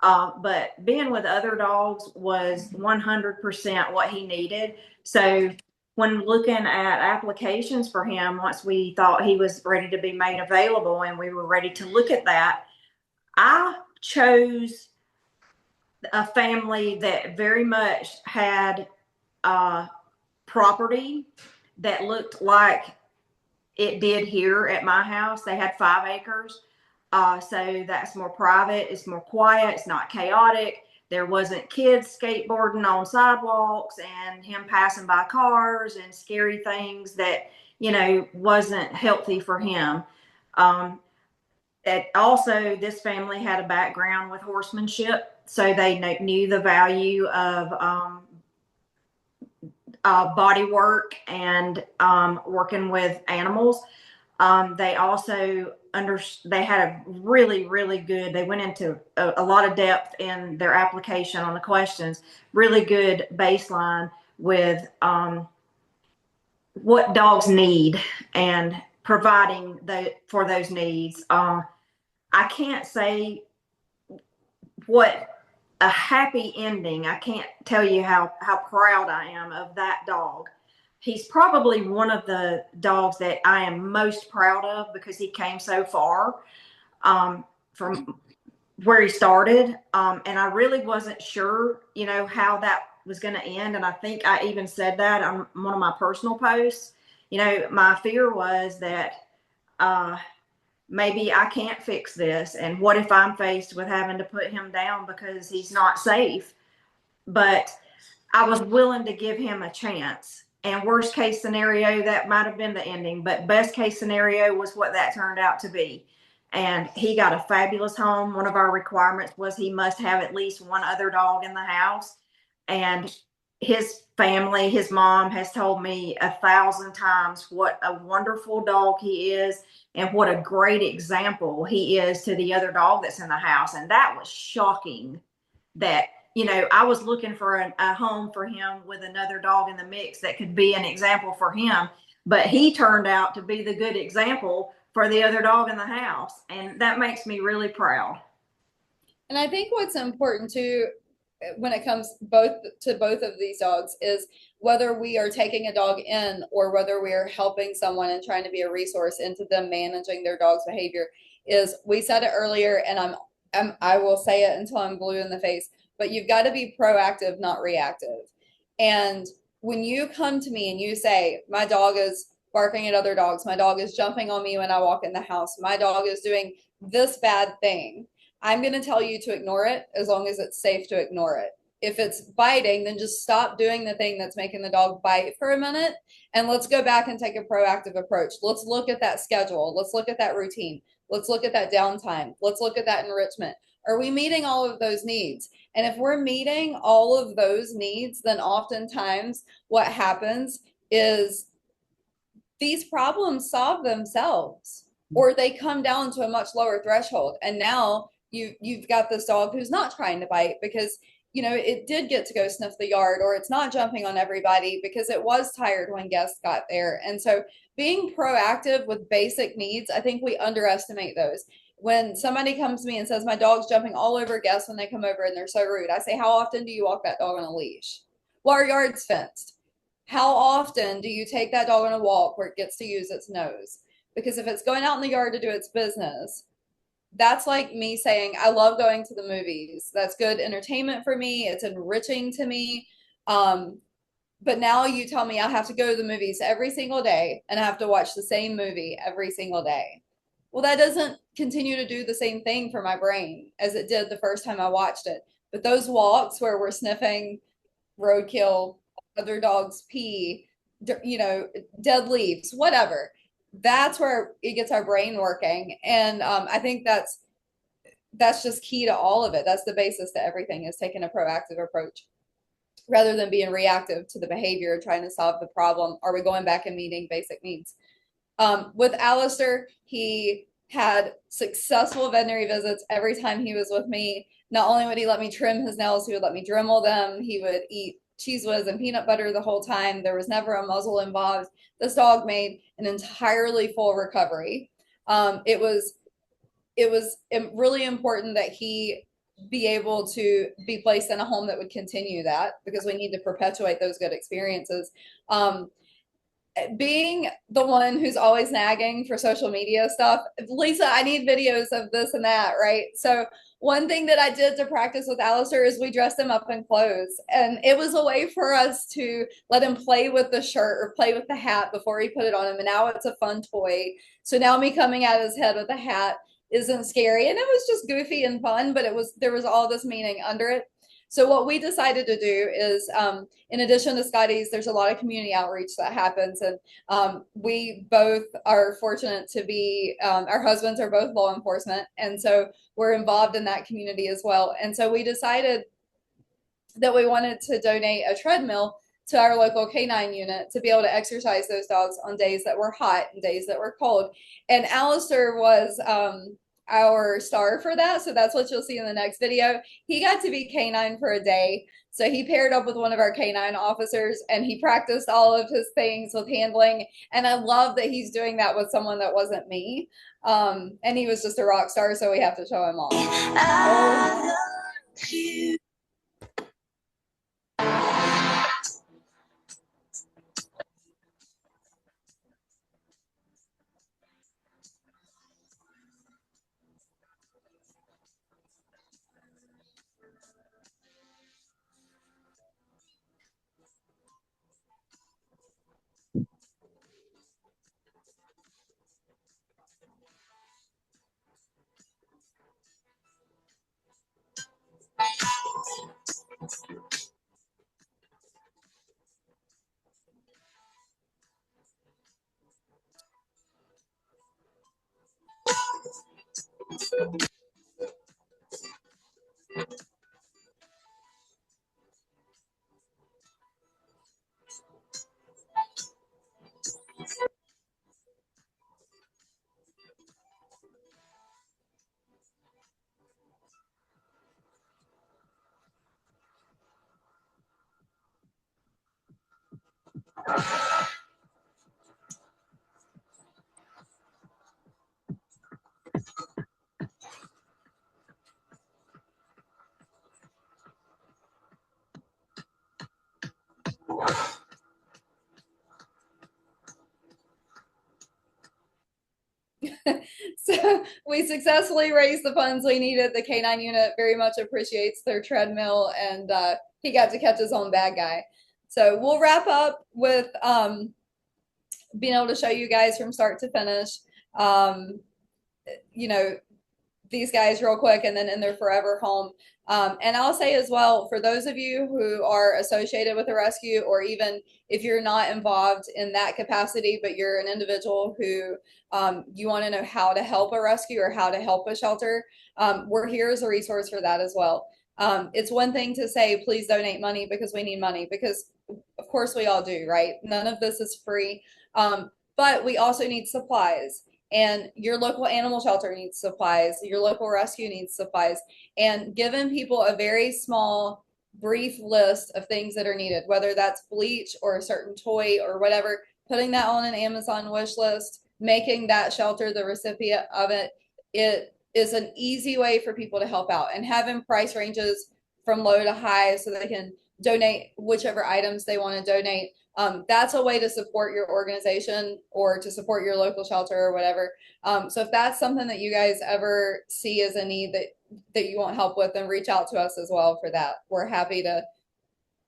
But being with other dogs was 100% what he needed. So when looking at applications for him, once we thought he was ready to be made available and we were ready to look at that, I chose a family that very much had property that looked like it did here at my house. They had 5 acres. So that's more private. It's more quiet. It's not chaotic. There wasn't kids skateboarding on sidewalks and him passing by cars and scary things that, wasn't healthy for him. Also, this family had a background with horsemanship, so they knew the value of body work and working with animals. They also they had a really, really good, they went into a lot of depth in their application on the questions, really good baseline with what dogs need and providing for those needs. I can't say what a happy ending. I can't tell you how proud I am of that dog. He's probably one of the dogs that I am most proud of because he came so far from where he started. And I really wasn't sure, how that was going to end. And I think I even said that on one of my personal posts. My fear was that maybe I can't fix this. And what if I'm faced with having to put him down because he's not safe? But I was willing to give him a chance. And worst case scenario, that might have been the ending. But best case scenario was what that turned out to be. And he got a fabulous home. One of our requirements was he must have at least one other dog in the house. And his family, his mom has told me 1,000 times what a wonderful dog he is and what a great example he is to the other dog that's in the house. And that was shocking that, I was looking for a home for him with another dog in the mix that could be an example for him. But he turned out to be the good example for the other dog in the house. And that makes me really proud. And I think what's important too, when it comes to both of these dogs, is whether we are taking a dog in or whether we are helping someone and trying to be a resource into them managing their dog's behavior, is, we said it earlier, and I will say it until I'm blue in the face, but you've got to be proactive, not reactive. And when you come to me and you say, my dog is barking at other dogs. My dog is jumping on me when I walk in the house. My dog is doing this bad thing. I'm going to tell you to ignore it as long as it's safe to ignore it. If it's biting, then just stop doing the thing that's making the dog bite for a minute, and let's go back and take a proactive approach. Let's look at that schedule. Let's look at that routine. Let's look at that downtime. Let's look at that enrichment. Are we meeting all of those needs? And if we're meeting all of those needs, then oftentimes what happens is these problems solve themselves, or they come down to a much lower threshold. And now you've got this dog who's not trying to bite because, you know, it did get to go sniff the yard, or it's not jumping on everybody because it was tired when guests got there. And so being proactive with basic needs, I think we underestimate those. When somebody comes to me and says, my dog's jumping all over guests when they come over and they're so rude, I say, how often do you walk that dog on a leash? Well, our yard's fenced. How often do you take that dog on a walk where it gets to use its nose? Because if it's going out in the yard to do its business, that's like me saying, I love going to the movies. That's good entertainment for me. It's enriching to me. But now you tell me I have to go to the movies every single day and I have to watch the same movie every single day. Well, that doesn't continue to do the same thing for my brain as it did the first time I watched it. But those walks where we're sniffing roadkill, other dogs pee, you know, dead leaves, whatever, that's where it gets our brain working. And I think that's just key to all of it. That's the basis to everything, is taking a proactive approach rather than being reactive to the behavior, trying to solve the problem. Are we going back and meeting basic needs? With Alistair, he had successful veterinary visits every time he was with me. Not only would he let me trim his nails, he would let me Dremel them. He would eat Cheez Whiz and peanut butter the whole time. There was never a muzzle involved. This dog made an entirely full recovery. It was really important that he be able to be placed in a home that would continue that, because we need to perpetuate those good experiences. Being the one who's always nagging for social media stuff, Lisa, I need videos of this and that, right? So one thing that I did to practice with Alistair is we dressed him up in clothes, and it was a way for us to let him play with the shirt or play with the hat before he put it on him. And now it's a fun toy. So now me coming at his head with a hat isn't scary, and it was just goofy and fun, but there was all this meaning under it. So what we decided to do is, in addition to Scotty's, there's a lot of community outreach that happens. And we both are fortunate to be, our husbands are both law enforcement. And so we're involved in that community as well. And so we decided that we wanted to donate a treadmill to our local canine unit to be able to exercise those dogs on days that were hot and days that were cold. And Alistair was our star for that. So that's what you'll see in the next video. He got to be canine for a day. So he paired up with one of our canine officers and he practiced all of his things with handling. And I love that he's doing that with someone that wasn't me. And he was just a rock star. So we have to show him all. I love you. So we successfully raised the funds we needed. The canine unit very much appreciates their treadmill, and he got to catch his own bad guy. So we'll wrap up with being able to show you guys from start to finish, you know, these guys real quick and then in their forever home. And I'll say as well, for those of you who are associated with a rescue, or even if you're not involved in that capacity, but you're an individual who you want to know how to help a rescue or how to help a shelter, we're here as a resource for that as well. It's one thing to say, please donate money because we need money, because of course we all do, right? None of this is free. But we also need supplies. And your local animal shelter needs supplies, your local rescue needs supplies, and giving people a very small, brief list of things that are needed, whether that's bleach or a certain toy or whatever, putting that on an Amazon wish list, making that shelter the recipient of it, it is an easy way for people to help out, and having price ranges from low to high so they can donate whichever items they want to donate. That's a way to support your organization or to support your local shelter or whatever. So if that's something that you guys ever see as a need that you want help with, then reach out to us as well for that. We're happy to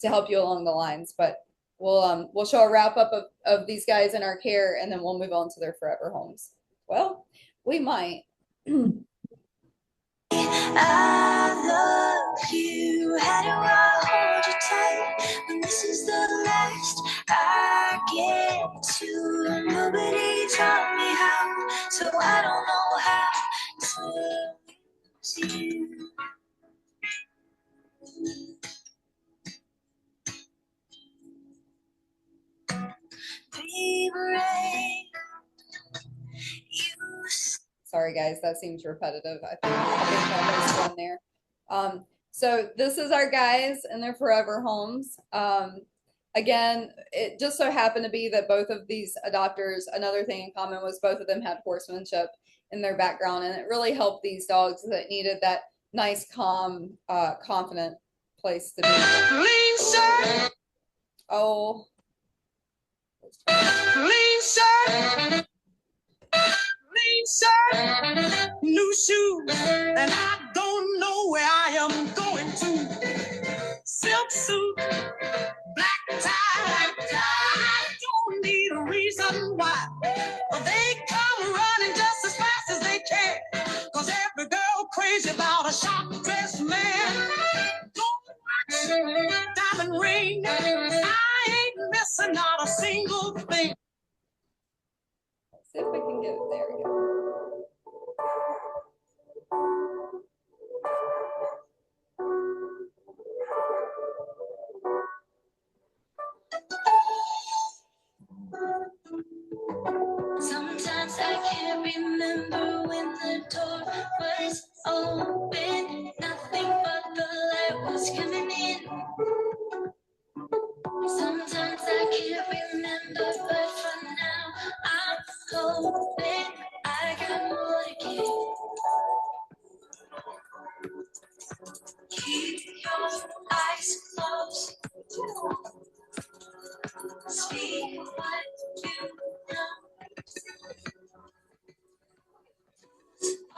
help you along the lines. But we'll show a wrap up of these guys in our care, and then we'll move on to their forever homes. Well, we might. I love you. How do I hold you tight when this is the last I get to? Nobody taught me how, so I don't know how to lose you. Be brave. Sorry guys, that seems repetitive. I think that was one there. So this is our guys in their forever homes. Again, it just so happened to be that both of these adopters, another thing in common was both of them had horsemanship in their background, and it really helped these dogs that needed that nice, calm, confident place to be. Lisa! Oh. Lisa! Lisa! New shoes, and I don't know where I am going to. Silk suit, black tie. I don't need a reason why, but they come running just as fast as they can, 'cause every girl crazy about a sharp-dressed man. Gold watch, diamond ring, I ain't missing not a single thing. Let's see if we can get it. There we go. Sometimes I can't remember when the door was open. Nothing but the light was coming in. Sometimes I can't remember, but for now I'm hoping I got more to give. Keep your eyes closed. Speak what you know.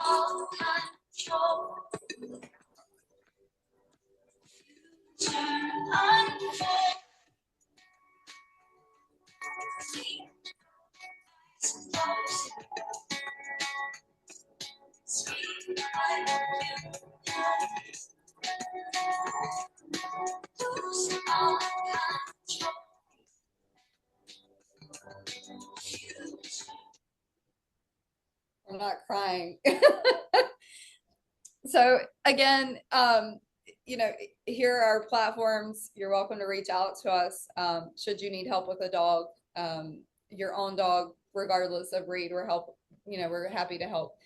All control. Future unfold. Keep eyes closed. Speak what you know. Lose all control. I'm not crying. So again, you know, here are our platforms. You're welcome to reach out to us. Should you need help with a dog, your own dog, regardless of breed, we're happy to help.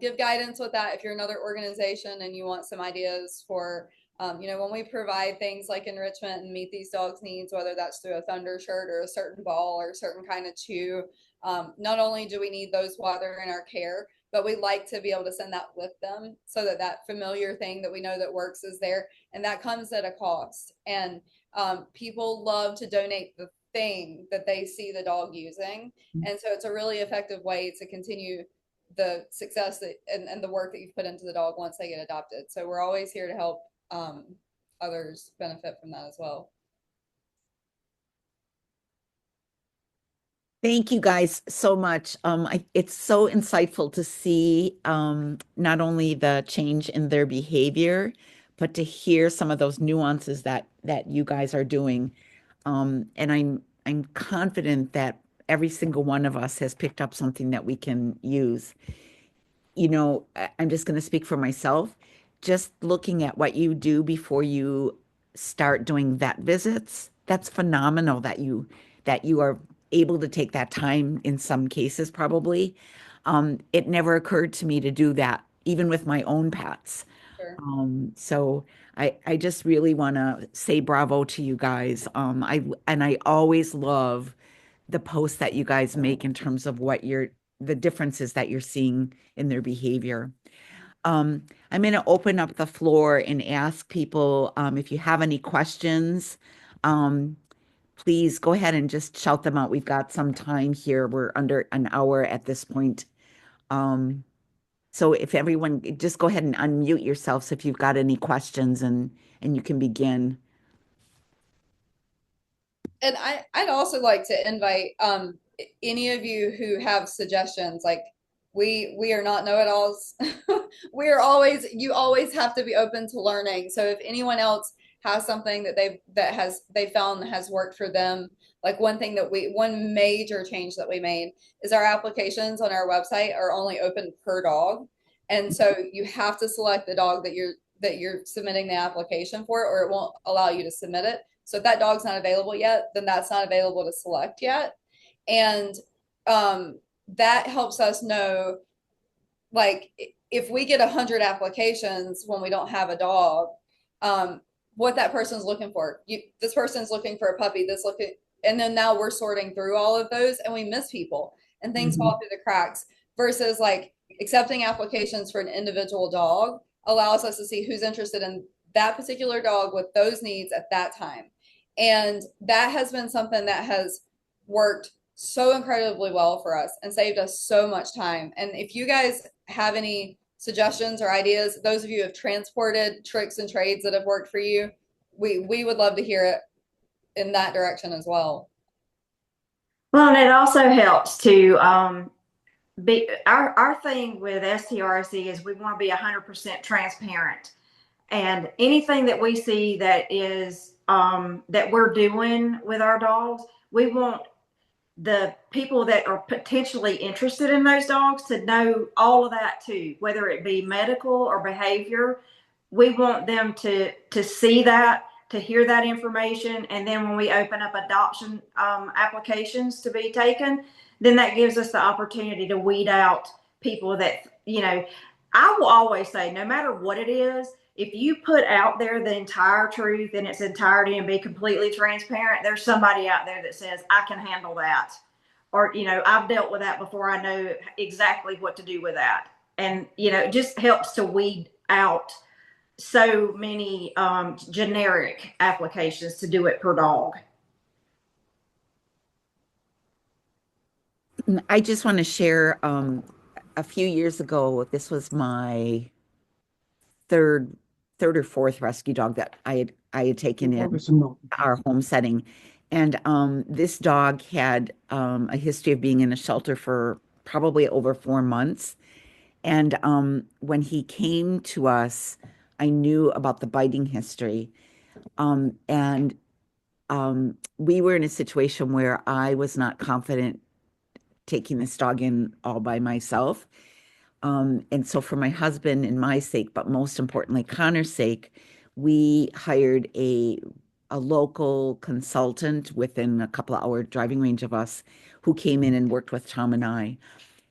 Give guidance with that. If you're another organization and you want some ideas for, when we provide things like enrichment and meet these dogs' needs, whether that's through a thunder shirt or a certain ball or a certain kind of chew, not only do we need those while they're in our care, but we like to be able to send that with them so that that familiar thing that we know that works is there, and that comes at a cost. And people love to donate the thing that they see the dog using, and so it's a really effective way to continue the success and the work that you've put into the dog once they get adopted. So we're always here to help others benefit from that as well. Thank you guys so much. It's so insightful to see not only the change in their behavior, but to hear some of those nuances that you guys are doing. And I'm confident that every single one of us has picked up something that we can use. I'm just going to speak for myself. Just looking at what you do before you start doing vet visits, that's phenomenal that you are able to take that time in some cases, probably. It never occurred to me to do that, even with my own pets. Sure. So I just really want to say bravo to you guys. I always love the posts that you guys make in terms of the differences that you're seeing in their behavior. I'm going to open up the floor and ask people if you have any questions. Please go ahead and just shout them out. We've got some time here. We're under an hour at this point. So if everyone just go ahead and unmute yourselves if you've got any questions and you can begin. And I'd also like to invite any of you who have suggestions. Like we are not know-it-alls. You always have to be open to learning. So if anyone else has something that they found has worked for them, like one major change that we made is our applications on our website are only open per dog. And so you have to select the dog that you're submitting the application for, or it won't allow you to submit it. So if that dog's not available yet, then that's not available to select yet. And that helps us know, like, if we get 100 applications when we don't have a dog, what that person's looking for. This person's looking for a puppy, and then now we're sorting through all of those and we miss people and things fall through the cracks, versus like accepting applications for an individual dog allows us to see who's interested in that particular dog with those needs at that time. And that has been something that has worked so incredibly well for us and saved us so much time. And if you guys have any suggestions or ideas, those of you who have transported tricks and trades that have worked for you, we would love to hear it in that direction as well. Well, and it also helps to be our thing with STRC is we want to be 100% transparent, and anything that we see that is that we're doing with our dogs, we want the people that are potentially interested in those dogs to know all of that too, whether it be medical or behavior. We want them to see that, to hear that information, and then when we open up adoption applications to be taken, then that gives us the opportunity to weed out people that, I will always say, no matter what it is, if you put out there the entire truth in its entirety and be completely transparent, there's somebody out there that says, I can handle that. Or, I've dealt with that before. I know exactly what to do with that. And, it just helps to weed out so many generic applications to do it per dog. I just want to share a few years ago, this was my third or fourth rescue dog that I had taken in our home setting. And this dog had a history of being in a shelter for probably over 4 months. And when he came to us, I knew about the biting history. And we were in a situation where I was not confident taking this dog in all by myself. And so for my husband and my sake, but most importantly, Connor's sake, we hired a local consultant within a couple of hour driving range of us who came in and worked with Tom and I.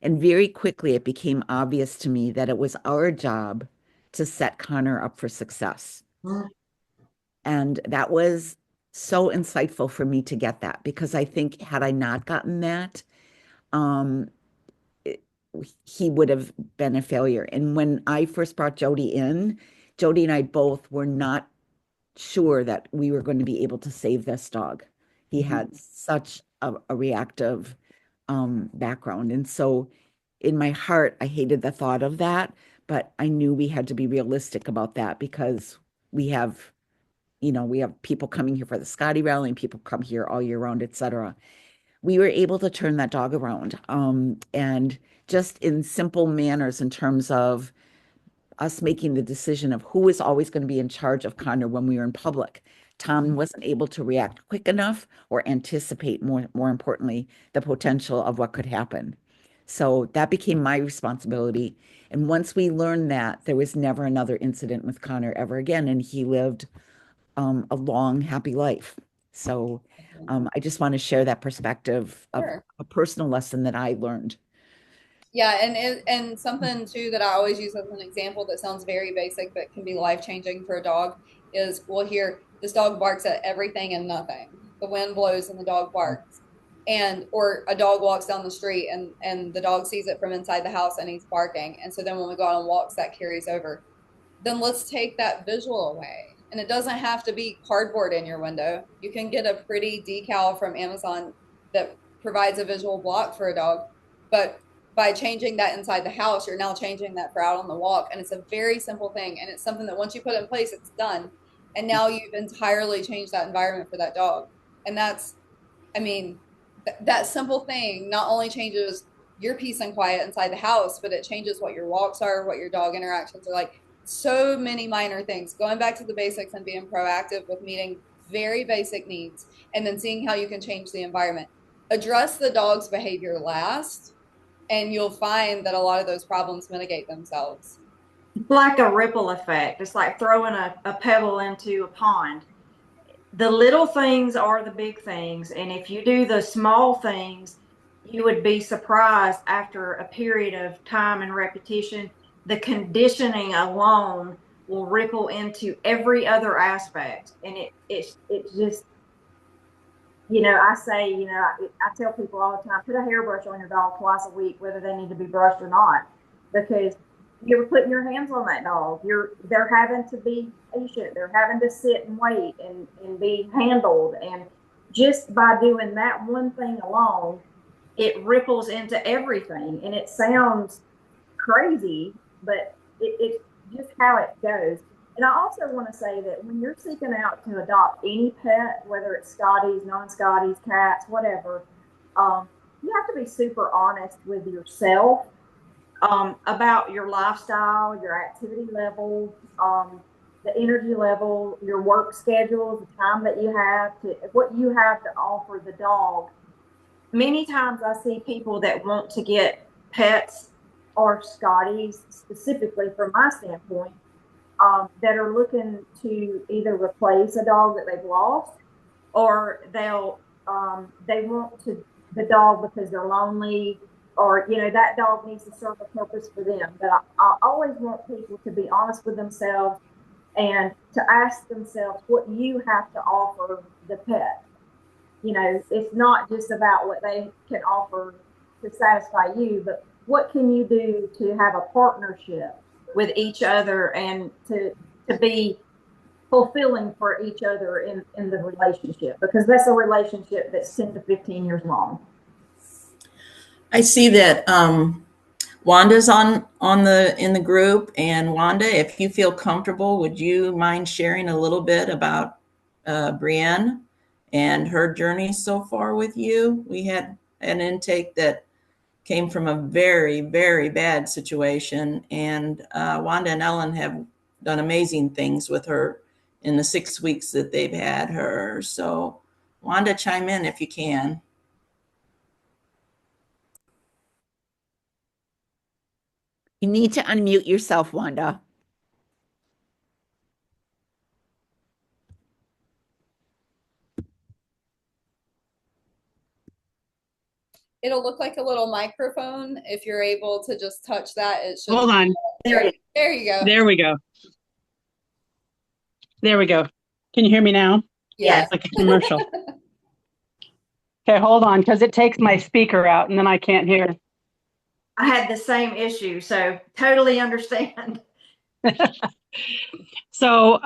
And very quickly, it became obvious to me that it was our job to set Connor up for success. And that was so insightful for me to get that, because I think had I not gotten that, he would have been a failure. And when I first brought Jody in, Jody and I both were not sure that we were going to be able to save this dog. He had such a reactive background. And so in my heart, I hated the thought of that, but I knew we had to be realistic about that, because we have people coming here for the Scotty Rally and people come here all year round, etc. we were able to turn that dog around. And just in simple manners in terms of us making the decision of who was always going to be in charge of Connor when we were in public. Tom wasn't able to react quick enough or anticipate more importantly, the potential of what could happen. So that became my responsibility. And once we learned that, there was never another incident with Connor ever again. And he lived a long, happy life. So I just want to share that perspective of Sure. a personal lesson that I learned. Yeah, and something too that I always use as an example that sounds very basic but can be life-changing for a dog is, well, here, this dog barks at everything and nothing. The wind blows and the dog barks. And or a dog walks down the street and the dog sees it from inside the house and he's barking. And so then when we go out on walks, that carries over. Then let's take that visual away. And it doesn't have to be cardboard in your window. You can get a pretty decal from Amazon that provides a visual block for a dog. But by changing that inside the house, you're now changing that for out on the walk. And it's a very simple thing. And it's something that once you put in place, it's done. And now you've entirely changed that environment for that dog. And that's, I mean, that simple thing not only changes your peace and quiet inside the house, but it changes what your walks are, what your dog interactions are like. So many minor things, going back to the basics and being proactive with meeting very basic needs and then seeing how you can change the environment. Address the dog's behavior last, and you'll find that a lot of those problems mitigate themselves. Like a ripple effect. It's like throwing a pebble into a pond. The little things are the big things. And if you do the small things, you would be surprised after a period of time and repetition. The conditioning alone will ripple into every other aspect. And it's just, I say, I tell people all the time, put a hairbrush on your dog twice a week, whether they need to be brushed or not, because you're putting your hands on that dog. They're having to be patient. They're having to sit and wait and be handled. And just by doing that one thing alone, it ripples into everything. And it sounds crazy, but it's just how it goes. And I also want to say that when you're seeking out to adopt any pet, whether it's Scotties, non-Scotties, cats, whatever, you have to be super honest with yourself about your lifestyle, your activity level, the energy level, your work schedule, the time that you have what you have to offer the dog. Many times I see people that want to get pets or Scotties, specifically from my standpoint, that are looking to either replace a dog that they've lost, or they want the dog because they're lonely, or that dog needs to serve a purpose for them. But I always want people to be honest with themselves and to ask themselves what you have to offer the pet. It's not just about what they can offer to satisfy you, but what can you do to have a partnership with each other and to be fulfilling for each other in the relationship, because that's a relationship that's 10 to 15 years long. I see that Wanda's in the group, and Wanda, if you feel comfortable, would you mind sharing a little bit about Brienne and her journey so far with you? We had an intake that came from a very, very bad situation, and Wanda and Ellen have done amazing things with her in the 6 weeks that they've had her. So Wanda, chime in if you can. You need to unmute yourself, Wanda. It'll look like a little microphone. If you're able to just touch that, it should. Hold on. There you go. There we go. There we go. Can you hear me now? Yeah. It's like a commercial. Okay, hold on, because it takes my speaker out and then I can't hear. I had the same issue, so totally understand. So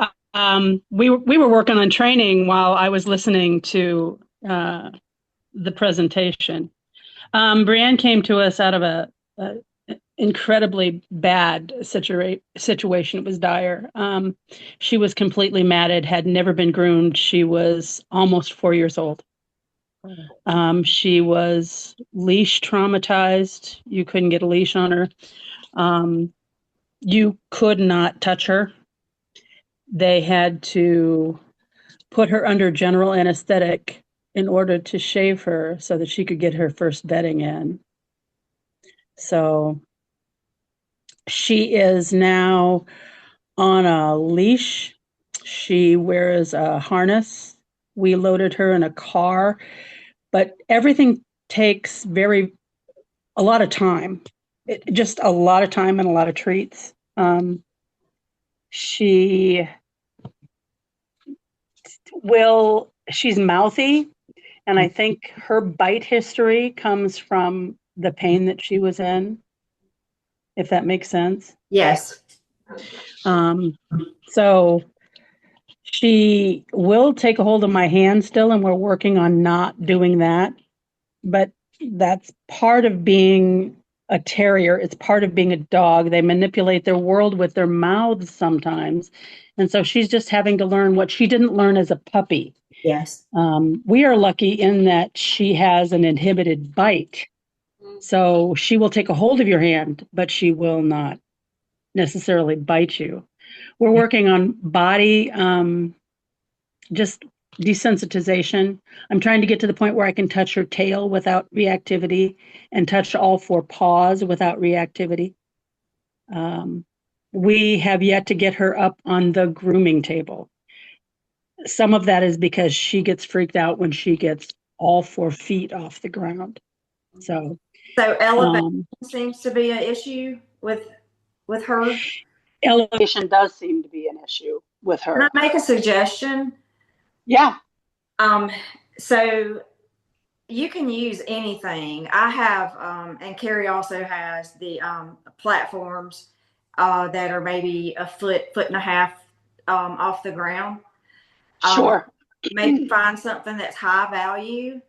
we were working on training while I was listening to the presentation. Brienne came to us out of a incredibly bad situation. It was dire. She was completely matted, had never been groomed. She was almost 4 years old. She was leash traumatized. You couldn't get a leash on her. You could not touch her. They had to put her under general anesthetic in order to shave her so that she could get her first bedding in. So she is now on a leash. She wears a harness. We loaded her in a car, but everything takes a lot of time. Just a lot of time and a lot of treats. She's mouthy, and I think her bite history comes from the pain that she was in, if that makes sense. Yes. So she will take a hold of my hand still, and we're working on not doing that. But that's part of being a terrier. It's part of being a dog. They manipulate their world with their mouths sometimes. And so she's just having to learn what she didn't learn as a puppy. Yes. We are lucky in that she has an inhibited bite. So she will take a hold of your hand, but she will not necessarily bite you. We're working on body, just desensitization. I'm trying to get to the point where I can touch her tail without reactivity and touch all four paws without reactivity. We have yet to get her up on the grooming table. Some of that is because she gets freaked out when she gets all 4 feet off the ground. So elevation seems to be an issue with her. Elevation does seem to be an issue with her. Can I make a suggestion? Yeah. So you can use anything. I have, and Karrie also has the platforms that are maybe a foot and a half off the ground. Sure. Maybe find something that's high value.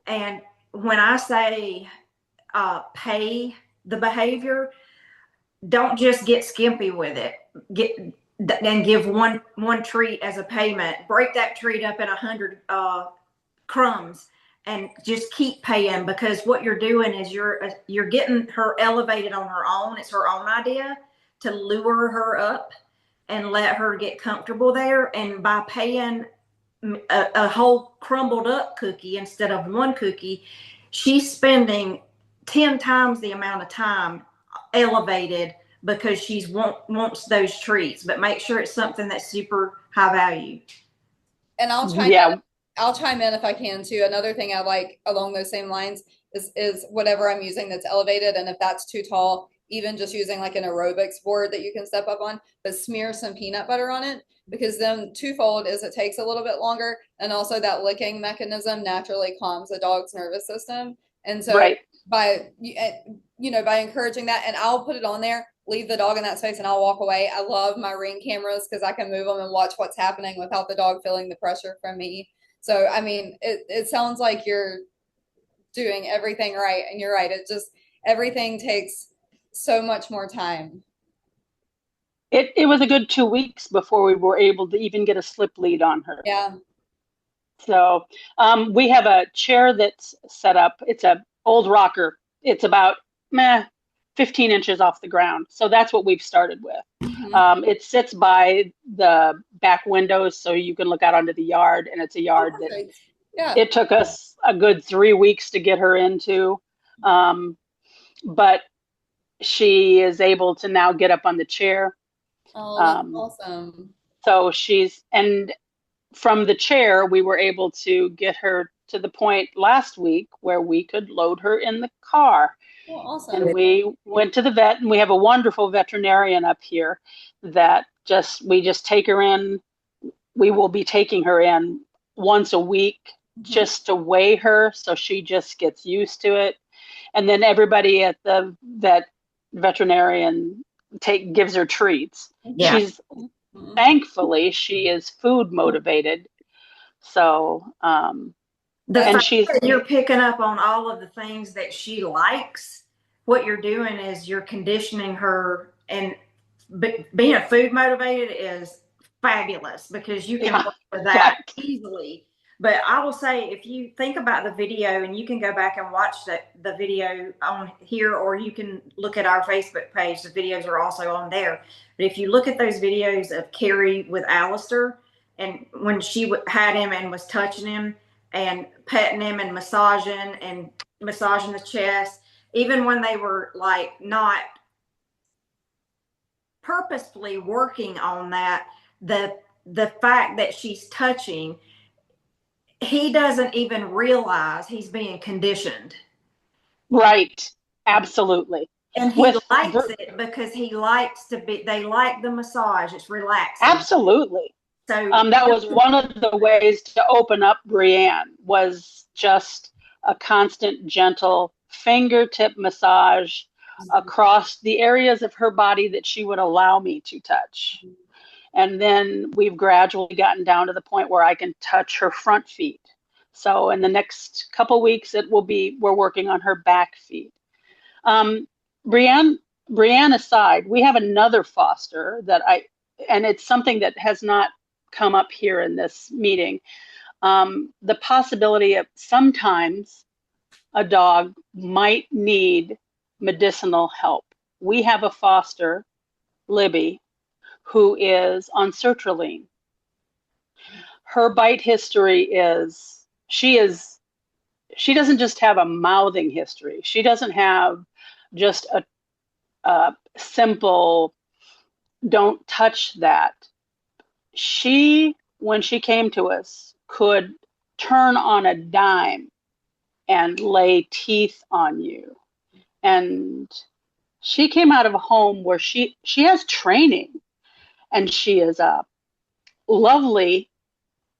And when I say pay the behavior, don't just get skimpy with it. And give one treat as a payment. Break that treat up in 100 crumbs and just keep paying, because what you're doing is you're getting her elevated on her own. It's her own idea to lure her up and let her get comfortable there. And by paying a whole crumbled up cookie instead of one cookie, she's spending 10 times the amount of time elevated because she wants those treats. But make sure it's something that's super high value. And I'll chime in if I can too. Another thing I like along those same lines is whatever I'm using that's elevated, and if that's too tall, even just using like an aerobics board that you can step up on, but smear some peanut butter on it, because then twofold is it takes a little bit longer, and also that licking mechanism naturally calms the dog's nervous system. And so by encouraging that, and I'll put it on there, leave the dog in that space, and I'll walk away. I love my Ring cameras because I can move them and watch what's happening without the dog feeling the pressure from me. So, I mean, it sounds like you're doing everything right, and you're right. It just, everything takes so much more time. It was a good 2 weeks before we were able to even get a slip lead on her. Yeah. So we have a chair that's set up. It's an old rocker. It's about 15 inches off the ground. So that's what we've started with. Mm-hmm. It sits by the back windows so you can look out onto the yard, and it's a yard that it took us a good 3 weeks to get her into. But she is able to now get up on the chair. Oh, that's awesome. So and from the chair, we were able to get her to the point last week where we could load her in the car. Oh, awesome. And we went to the vet, and we have a wonderful veterinarian up here that we just take her in. We will be taking her in once a week just to weigh her, so she just gets used to it. And then everybody at the veterinarian gives her treats. Yeah. Thankfully, she is food motivated. So, you're picking up on all of the things that she likes. What you're doing is you're conditioning her, and being food motivated is fabulous because you can work with that easily. But I will say, if you think about the video, and you can go back and watch the video on here, or you can look at our Facebook page. The videos are also on there. But if you look at those videos of Karrie with Alistair, and when she had him and was touching him and petting him and massaging the chest, even when they were like not purposefully working on that, the fact that she's touching, he doesn't even realize he's being conditioned. Right. Absolutely. And he likes it because he likes to be, they like the massage. It's relaxing. Absolutely. So that was one of the ways to open up Brienne, was just a constant, gentle fingertip massage across the areas of her body that she would allow me to touch. And then we've gradually gotten down to the point where I can touch her front feet. So in the next couple weeks, we're working on her back feet. Brienne aside, we have another foster and it's something that has not come up here in this meeting. The possibility of sometimes a dog might need medicinal help. We have a foster, Libby, who is on sertraline. Her bite history is, she doesn't just have a mouthing history. She doesn't have just a simple, don't touch that. When she came to us, could turn on a dime and lay teeth on you. And she came out of a home where she has training, and she is a lovely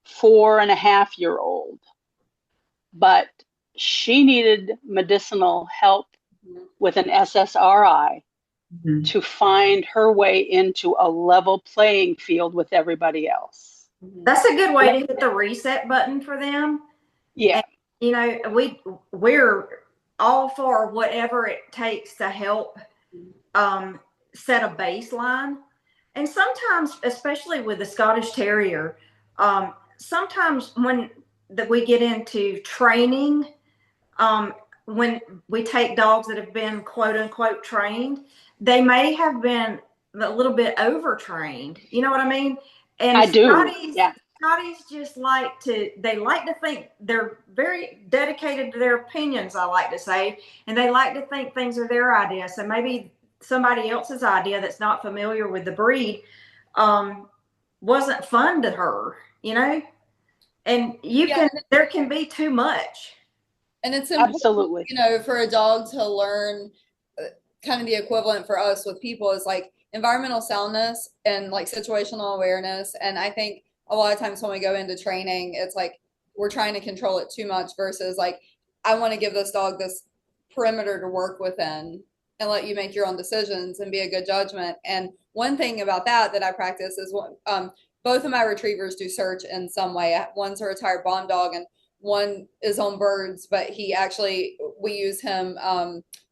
4.5-year-old, but she needed medicinal help with an SSRI to find her way into a level playing field with everybody else. That's a good way to hit the reset button for them. Yeah. And, we're all for whatever it takes to help set a baseline. And sometimes, especially with the Scottish Terrier, sometimes when we get into training, when we take dogs that have been quote unquote trained, they may have been a little bit overtrained. You know what I mean? And I do. Scotties just like to think they're very dedicated to their opinions, I like to say, and they like to think things are their idea. So maybe somebody else's idea that's not familiar with the breed wasn't fun to her, and there can be too much. And it's important, absolutely, for a dog to learn kind of the equivalent for us with people is like environmental soundness and like situational awareness. And I think a lot of times when we go into training, it's like we're trying to control it too much versus like, I want to give this dog this perimeter to work within and let you make your own decisions and be a good judgment. And one thing about that I practice is both of my retrievers do search in some way. One's a retired bomb dog and one is on birds, but we use him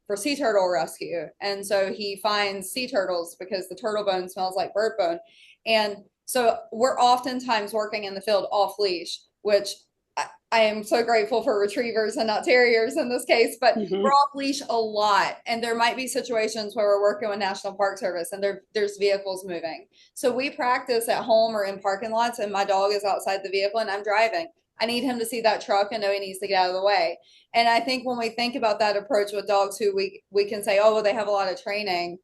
for sea turtle rescue. And so he finds sea turtles because the turtle bone smells like bird bone. And so we're oftentimes working in the field off leash, which I am so grateful for retrievers and not terriers in this case, but we're off leash a lot. And there might be situations where we're working with National Park Service and there's vehicles moving. So we practice at home or in parking lots and my dog is outside the vehicle and I'm driving. I need him to see that truck and know he needs to get out of the way. And I think when we think about that approach with dogs who we can say, oh, well, they have a lot of training,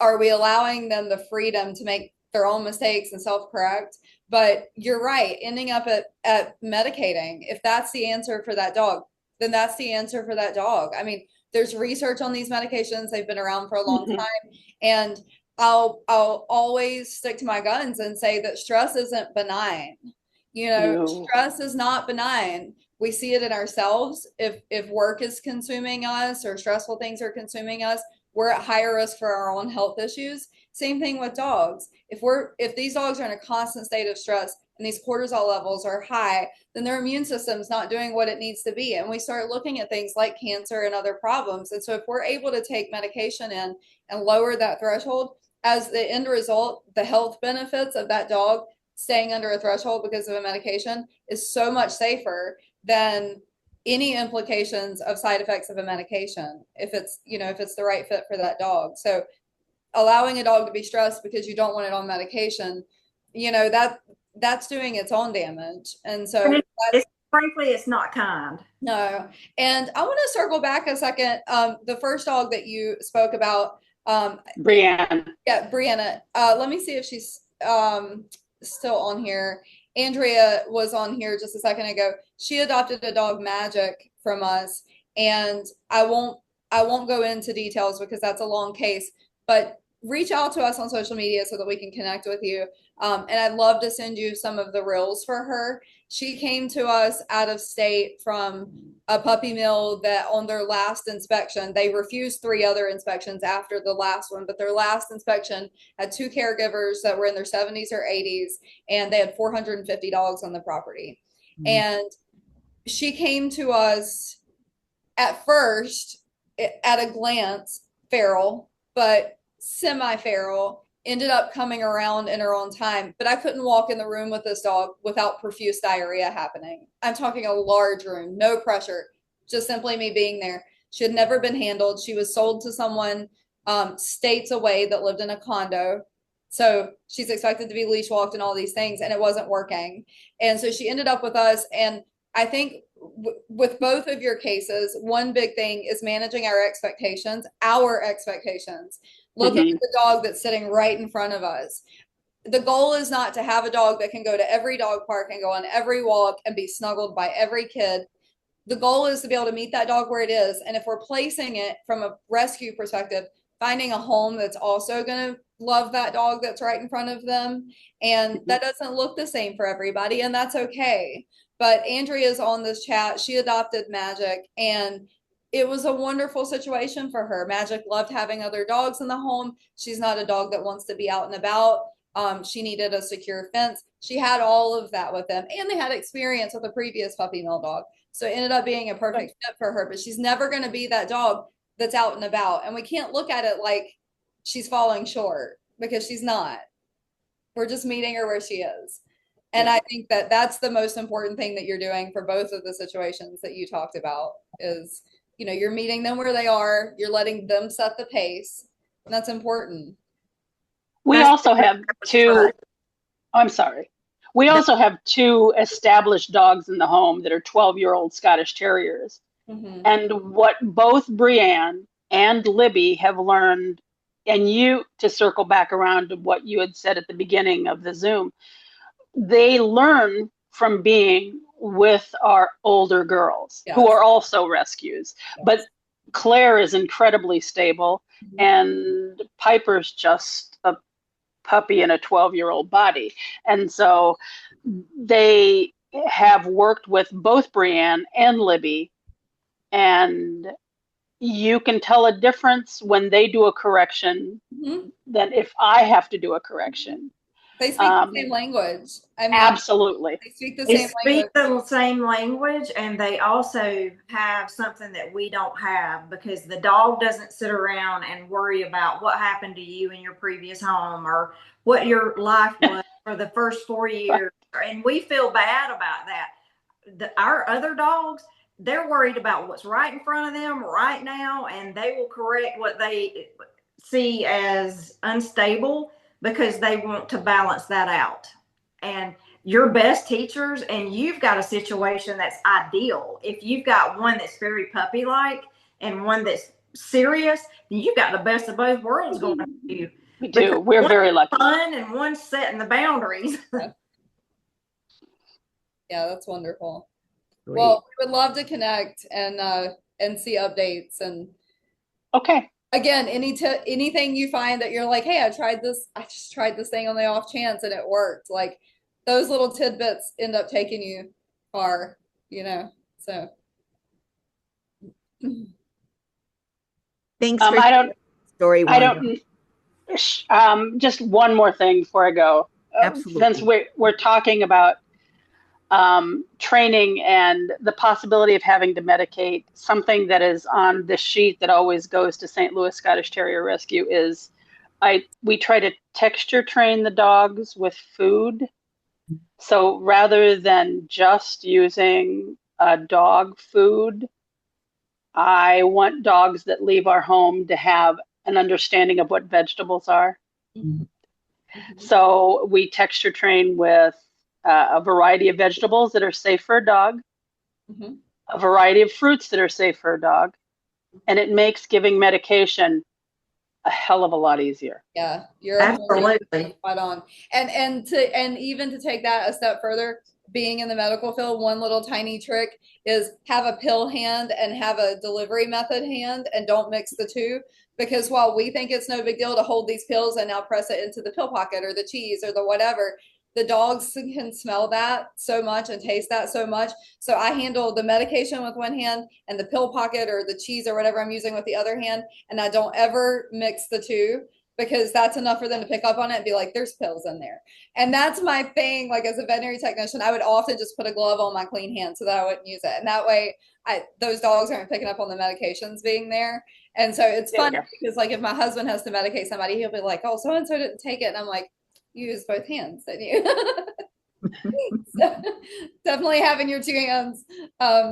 are we allowing them the freedom to make their own mistakes and self-correct? But you're right, ending up at medicating, if that's the answer for that dog, then that's the answer for that dog. I mean, there's research on these medications. They've been around for a long time. And I'll always stick to my guns and say that stress isn't benign. Stress is not benign. We see it in ourselves. If work is consuming us or stressful things are consuming us, we're at higher risk for our own health issues. Same thing with dogs. If these dogs are in a constant state of stress and these cortisol levels are high, then their immune system's not doing what it needs to be. And we start looking at things like cancer and other problems. And so if we're able to take medication in and lower that threshold, as the end result, the health benefits of that dog staying under a threshold because of a medication is so much safer than any implications of side effects of a medication if it's, you know, if it's the right fit for that dog. So allowing a dog to be stressed because you don't want it on medication, you know, that's doing its own damage. And so frankly, it's not kind. no. And I want to circle back a second. The first dog that you spoke about, Brienne. yeah, Brianna. Let me see if she's still on here. Andrea was on here just a second ago. She adopted a dog, Magic, from us, and I won't go into details because that's a long case, but reach out to us on social media so that we can connect with you. And I'd love to send you some of the reels for her. She came to us out of state from a puppy mill that on their last inspection, they refused 3 other inspections after the last one, but their last inspection had 2 caregivers that were in their 70s or 80s, and they had 450 dogs on the property. Mm-hmm. And she came to us at first, at a glance, feral, but semi-feral, ended up coming around in her own time, but I couldn't walk in the room with this dog without profuse diarrhea happening. I'm talking a large room, no pressure, just simply me being there. She had never been handled. She was sold to someone states away that lived in a condo. So she's expected to be leash walked and all these things, and it wasn't working. And so she ended up with us. And I think with both of your cases, one big thing is managing our expectations. Looking at the dog that's sitting right in front of us. The goal is not to have a dog that can go to every dog park and go on every walk and be snuggled by every kid. The goal is to be able to meet that dog where it is. And if we're placing it from a rescue perspective, finding a home that's also going to love that dog that's right in front of them. And that doesn't look the same for everybody, and that's okay. But Andrea's on this chat. She adopted Magic, and it was a wonderful situation for her. Magic loved having other dogs in the home. She's not a dog that wants to be out and about. She needed a secure fence. She had all of that with them, and they had experience with a previous puppy mill dog. So it ended up being a perfect fit for her, but she's never going to be that dog that's out and about. And we can't look at it like she's falling short, because she's not. We're just meeting her where she is. And I think that that's the most important thing that you're doing for both of the situations that you talked about is, you know, you're meeting them where they are. You're letting them set the pace. And that's important. We also have 2, I'm sorry. We also have 2 established dogs in the home that are 12-year-old Scottish Terriers. Mm-hmm. And what both Brienne and Libby have learned, and you, to circle back around to what you had said at the beginning of the Zoom, they learn from being with our older girls who are also rescues. But Claire is incredibly stable, and Piper's just a puppy in a 12-year-old body. And so they have worked with both Brienne and Libby, and you can tell a difference when they do a correction than if I have to do a correction. They speak the same language. I mean, absolutely. They speak the same language. The same language, and they also have something that we don't have, because the dog doesn't sit around and worry about what happened to you in your previous home or what your life was for the first 4 years. And we feel bad about that. Our other dogs, they're worried about what's right in front of them right now, and they will correct what they see as unstable, because they want to balance that out. And your best teachers, and you've got a situation that's ideal. If you've got one that's very puppy-like and one that's serious, then you've got the best of both worlds going on for you. We do. We're very lucky. Fun, and one's setting the boundaries. Yeah, that's wonderful. Great. Well, we would love to connect and see updates. And okay. Again, anything you find that you're like, hey, I just tried this thing on the off chance and it worked. Like, those little tidbits end up taking you far, you know. So thanks for sharing the story. Just one more thing before I go. Absolutely. Since we're talking about training and the possibility of having to medicate, something that is on the sheet that always goes to St. Louis Scottish Terrier Rescue is we try to texture train the dogs with food. So rather than just using dog food, I want dogs that leave our home to have an understanding of what vegetables are. Mhm. So we texture train with a variety of vegetables that are safe for a dog, Mhm. a variety of fruits that are safe for a dog, and it makes giving medication a hell of a lot easier. Yeah, you're Absolutely. spot on. And even to take that a step further, being in the medical field, one little tiny trick is have a pill hand and have a delivery method hand, and don't mix the two. Because while we think it's no big deal to hold these pills and now press it into the pill pocket or the cheese or the whatever, the dogs can smell that so much and taste that so much. So I handle the medication with one hand and the pill pocket or the cheese or whatever I'm using with the other hand, and I don't ever mix the two, because that's enough for them to pick up on it and be like, there's pills in there. And that's my thing. Like, as a veterinary technician, I would often just put a glove on my clean hand so that I wouldn't use it. And that way those dogs aren't picking up on the medications being there. And so it's fun because, like, if my husband has to medicate somebody, he'll be like, oh, so-and-so didn't take it. And I'm like, you use both hands, didn't you? So definitely having your two hands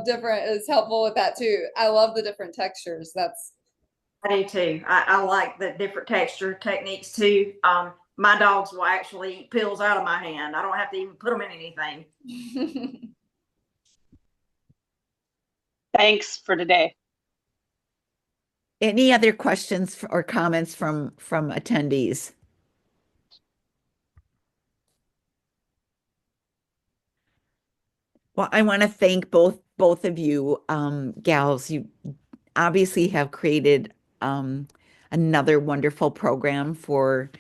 different is helpful with that too. I love the different textures. I do too. I like the different texture techniques too. My dogs will actually eat pills out of my hand. I don't have to even put them in anything. Thanks for today. Any other questions or comments from attendees? Well, I want to thank both of you, gals. You obviously have created another wonderful program for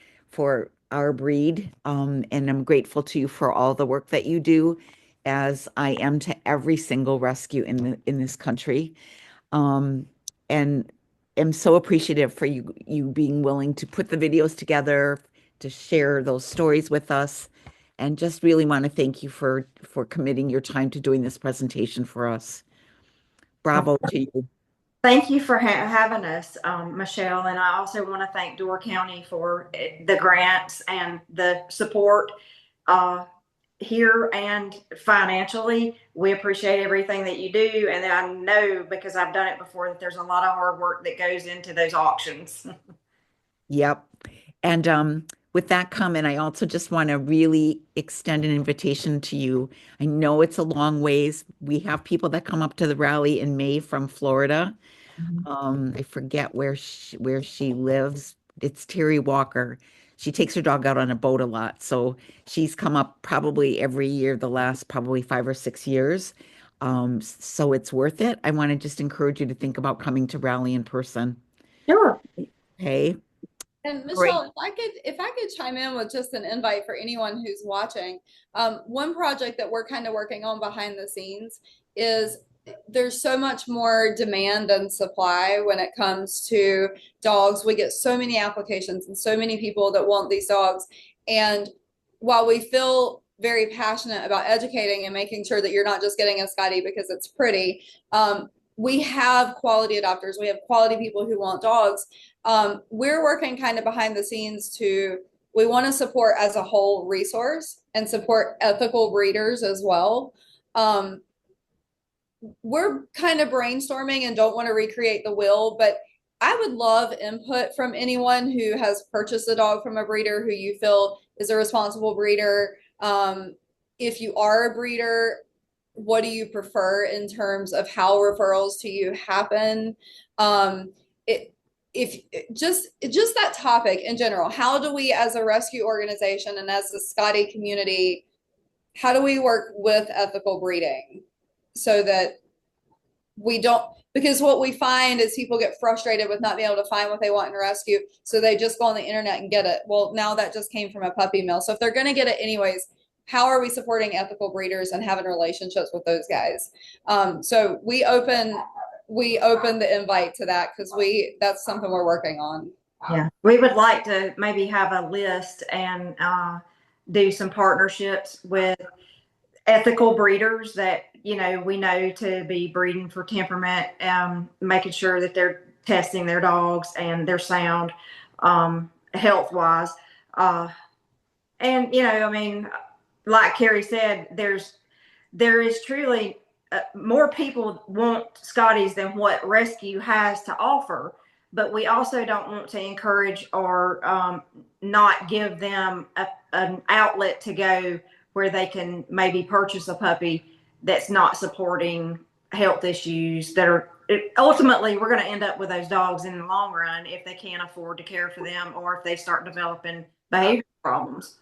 our breed, and I'm grateful to you for all the work that you do, as I am to every single rescue in this country, and am so appreciative for you being willing to put the videos together, to share those stories with us, and just really want to thank you for committing your time to doing this presentation for us. Bravo to you. Thank you for having us, Michelle. And I also want to thank Door County for the grants and the support here and financially. We appreciate everything that you do. And I know, because I've done it before, that there's a lot of hard work that goes into those auctions. Yep. And with that comment, I also just want to really extend an invitation to you. I know it's a long ways. We have people that come up to the rally in May from Florida. I forget where she lives. It's Terry Walker. She takes her dog out on a boat a lot. So she's come up probably every year, the last probably 5 or 6 years. So it's worth it. I want to just encourage you to think about coming to rally in person. Sure. Okay. And Great. Michelle, if I could chime in with just an invite for anyone who's watching, one project that we're kind of working on behind the scenes is, there's so much more demand than supply when it comes to dogs. We get so many applications and so many people that want these dogs. And while we feel very passionate about educating and making sure that you're not just getting a Scotty because it's pretty, we have quality adopters. We have quality people who want dogs. We're working kind of behind the scenes we want to support as a whole resource and support ethical breeders as well. We're kind of brainstorming and don't want to recreate the wheel, but I would love input from anyone who has purchased a dog from a breeder who you feel is a responsible breeder. If you are a breeder, what do you prefer in terms of how referrals to you happen? If just that topic in general, how do we as a rescue organization and as the Scotty community, how do we work with ethical breeding so that we don't, because what we find is people get frustrated with not being able to find what they want in rescue, so they just go on the internet and get it. Well, now that just came from a puppy mill. So if they're going to get it anyways, how are we supporting ethical breeders and having relationships with those guys? So we open the invite to that, because that's something we're working on. Yeah, we would like to maybe have a list and do some partnerships with ethical breeders that we know to be breeding for temperament, making sure that they're testing their dogs and they're sound health wise, and like Karrie said, there is truly more people want Scotties than what rescue has to offer, but we also don't want to encourage or not give them an outlet to go where they can maybe purchase a puppy that's not supporting health issues that are ultimately we're going to end up with those dogs in the long run if they can't afford to care for them or if they start developing behavior problems.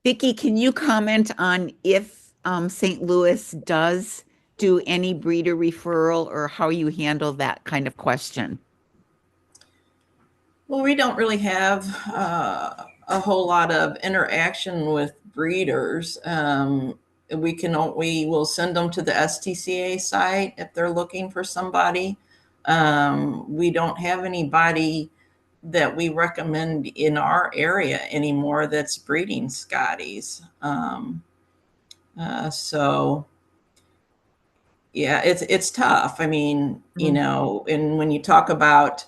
Vicki, can you comment on if St. Louis does do any breeder referral or how you handle that kind of question? Well, we don't really have a whole lot of interaction with breeders. We will send them to the STCA site if they're looking for somebody. We don't have anybody that we recommend in our area anymore that's breeding Scotties. So yeah, it's tough. I mean, you know, and when you talk about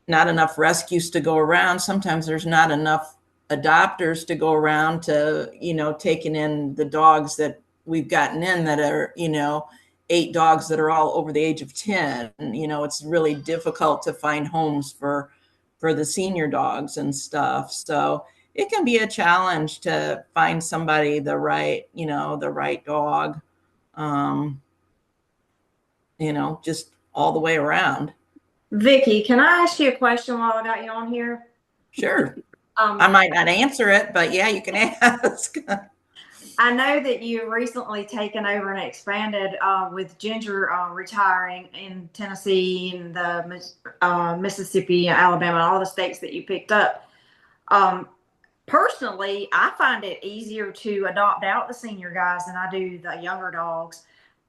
not enough rescues to go around, sometimes there's not enough adopters to go around to, you know, taking in the dogs that we've gotten in that are, you know, 8 dogs that are all over the age of 10. You know, it's really difficult to find homes for the senior dogs and stuff. So it can be a challenge to find somebody the right dog, you know, just all the way around. Vicki, can I ask you a question while I got you on here? Sure. I might not answer it, but yeah, you can ask. I know that you've recently taken over and expanded with Ginger retiring in Tennessee and the Mississippi, Alabama, all the states that you picked up. Personally, I find it easier to adopt out the senior guys than I do the younger dogs.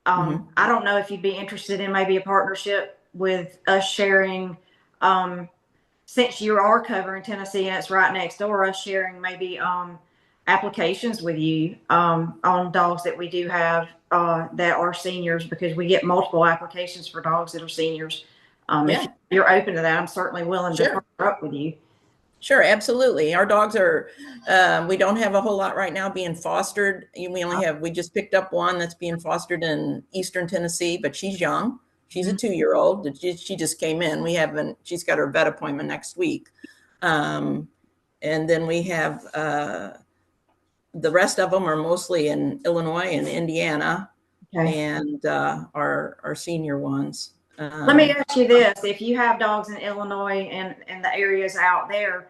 I don't know if you'd be interested in maybe a partnership with us sharing, since you are covering Tennessee and it's right next door, us sharing maybe applications with you on dogs that we do have that are seniors, because we get multiple applications for dogs that are seniors. Yeah. If you're open to that, I'm certainly willing to partner up with you. Sure, absolutely. Our dogs are, we don't have a whole lot right now being fostered. We just picked up one that's being fostered in Eastern Tennessee, but she's young. She's a 2-year-old. She just came in. She's got her vet appointment next week. And then we have, the rest of them are mostly in Illinois and Indiana, and our senior ones. Let me ask you this. If you have dogs in Illinois and the areas out there,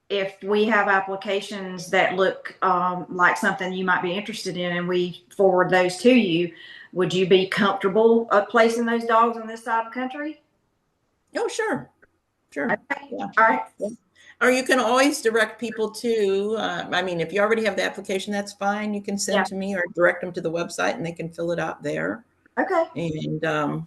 if we have applications that look like something you might be interested in and we forward those to you, would you be comfortable placing those dogs on this side of the country? Oh, sure. Sure. Okay. Yeah. All right. Yeah. Or you can always direct people to, I mean, if you already have the application, that's fine. You can send to me or direct them to the website and they can fill it out there. Okay. And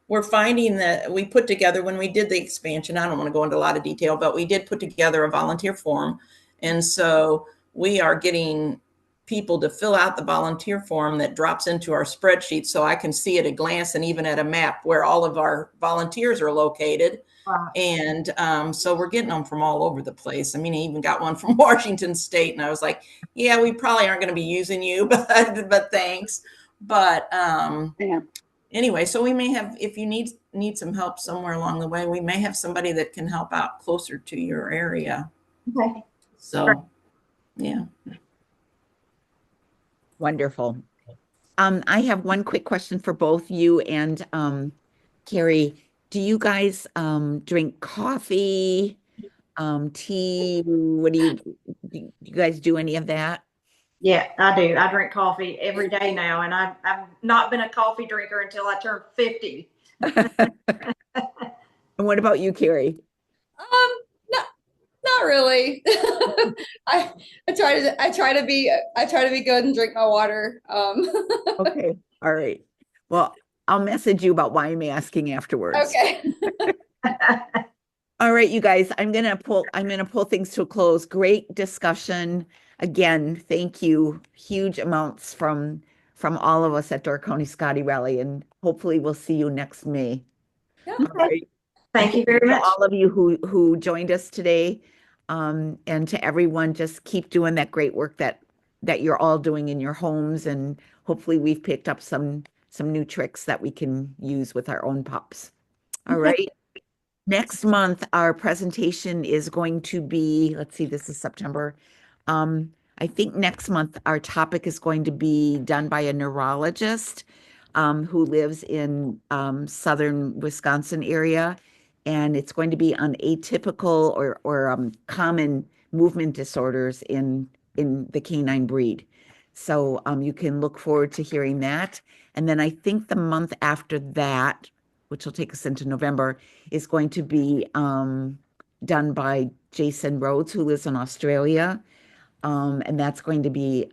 we're finding that we put together, when we did the expansion, I don't want to go into a lot of detail, but we did put together a volunteer form. And so we are getting people to fill out the volunteer form that drops into our spreadsheet so I can see at a glance and even at a map where all of our volunteers are located. Wow. And so we're getting them from all over the place. I mean, I even got one from Washington State, and I was like, yeah, we probably aren't going to be using you, but thanks. But anyway, so we may have, if you need some help somewhere along the way, we may have somebody that can help out closer to your area. Okay. So, yeah. Wonderful. I have one quick question for both you and Karrie. Do you guys drink coffee, tea? What do you guys do any of that? Yeah, I do. I drink coffee every day now, and I've not been a coffee drinker until I turned 50. And what about you, Karrie? Not really. I try to be good and drink my water. Okay. All right. Well, I'll message you about why I'm asking afterwards. Okay. All right, you guys, I'm gonna pull things to a close. Great discussion. Again, thank you. Huge amounts from all of us at Door County Scotty Rally, and hopefully we'll see you next May. Yeah. All right. Thank you very much. All of you who joined us today. And to everyone, just keep doing that great work that you're all doing in your homes, and hopefully we've picked up some new tricks that we can use with our own pups. All right. Next month, our presentation is going to be, let's see, this is September. I think next month our topic is going to be done by a neurologist who lives in southern Wisconsin area, and it's going to be on atypical or common movement disorders in the canine breed. So you can look forward to hearing that. And then I think the month after that, which will take us into November, is going to be done by Jason Rhodes, who lives in Australia. And that's going to be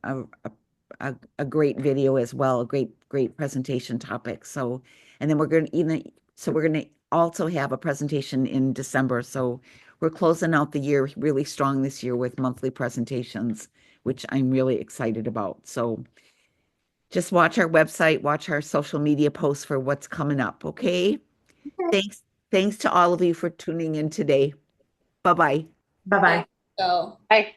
a great video as well, a great presentation topic. So, and then we're going to also have a presentation in December. So we're closing out the year really strong this year with monthly presentations, which I'm really excited about. So just watch our website, watch our social media posts for what's coming up. Okay. Thanks to all of you for tuning in today. Bye-bye. Bye-bye. So. Bye.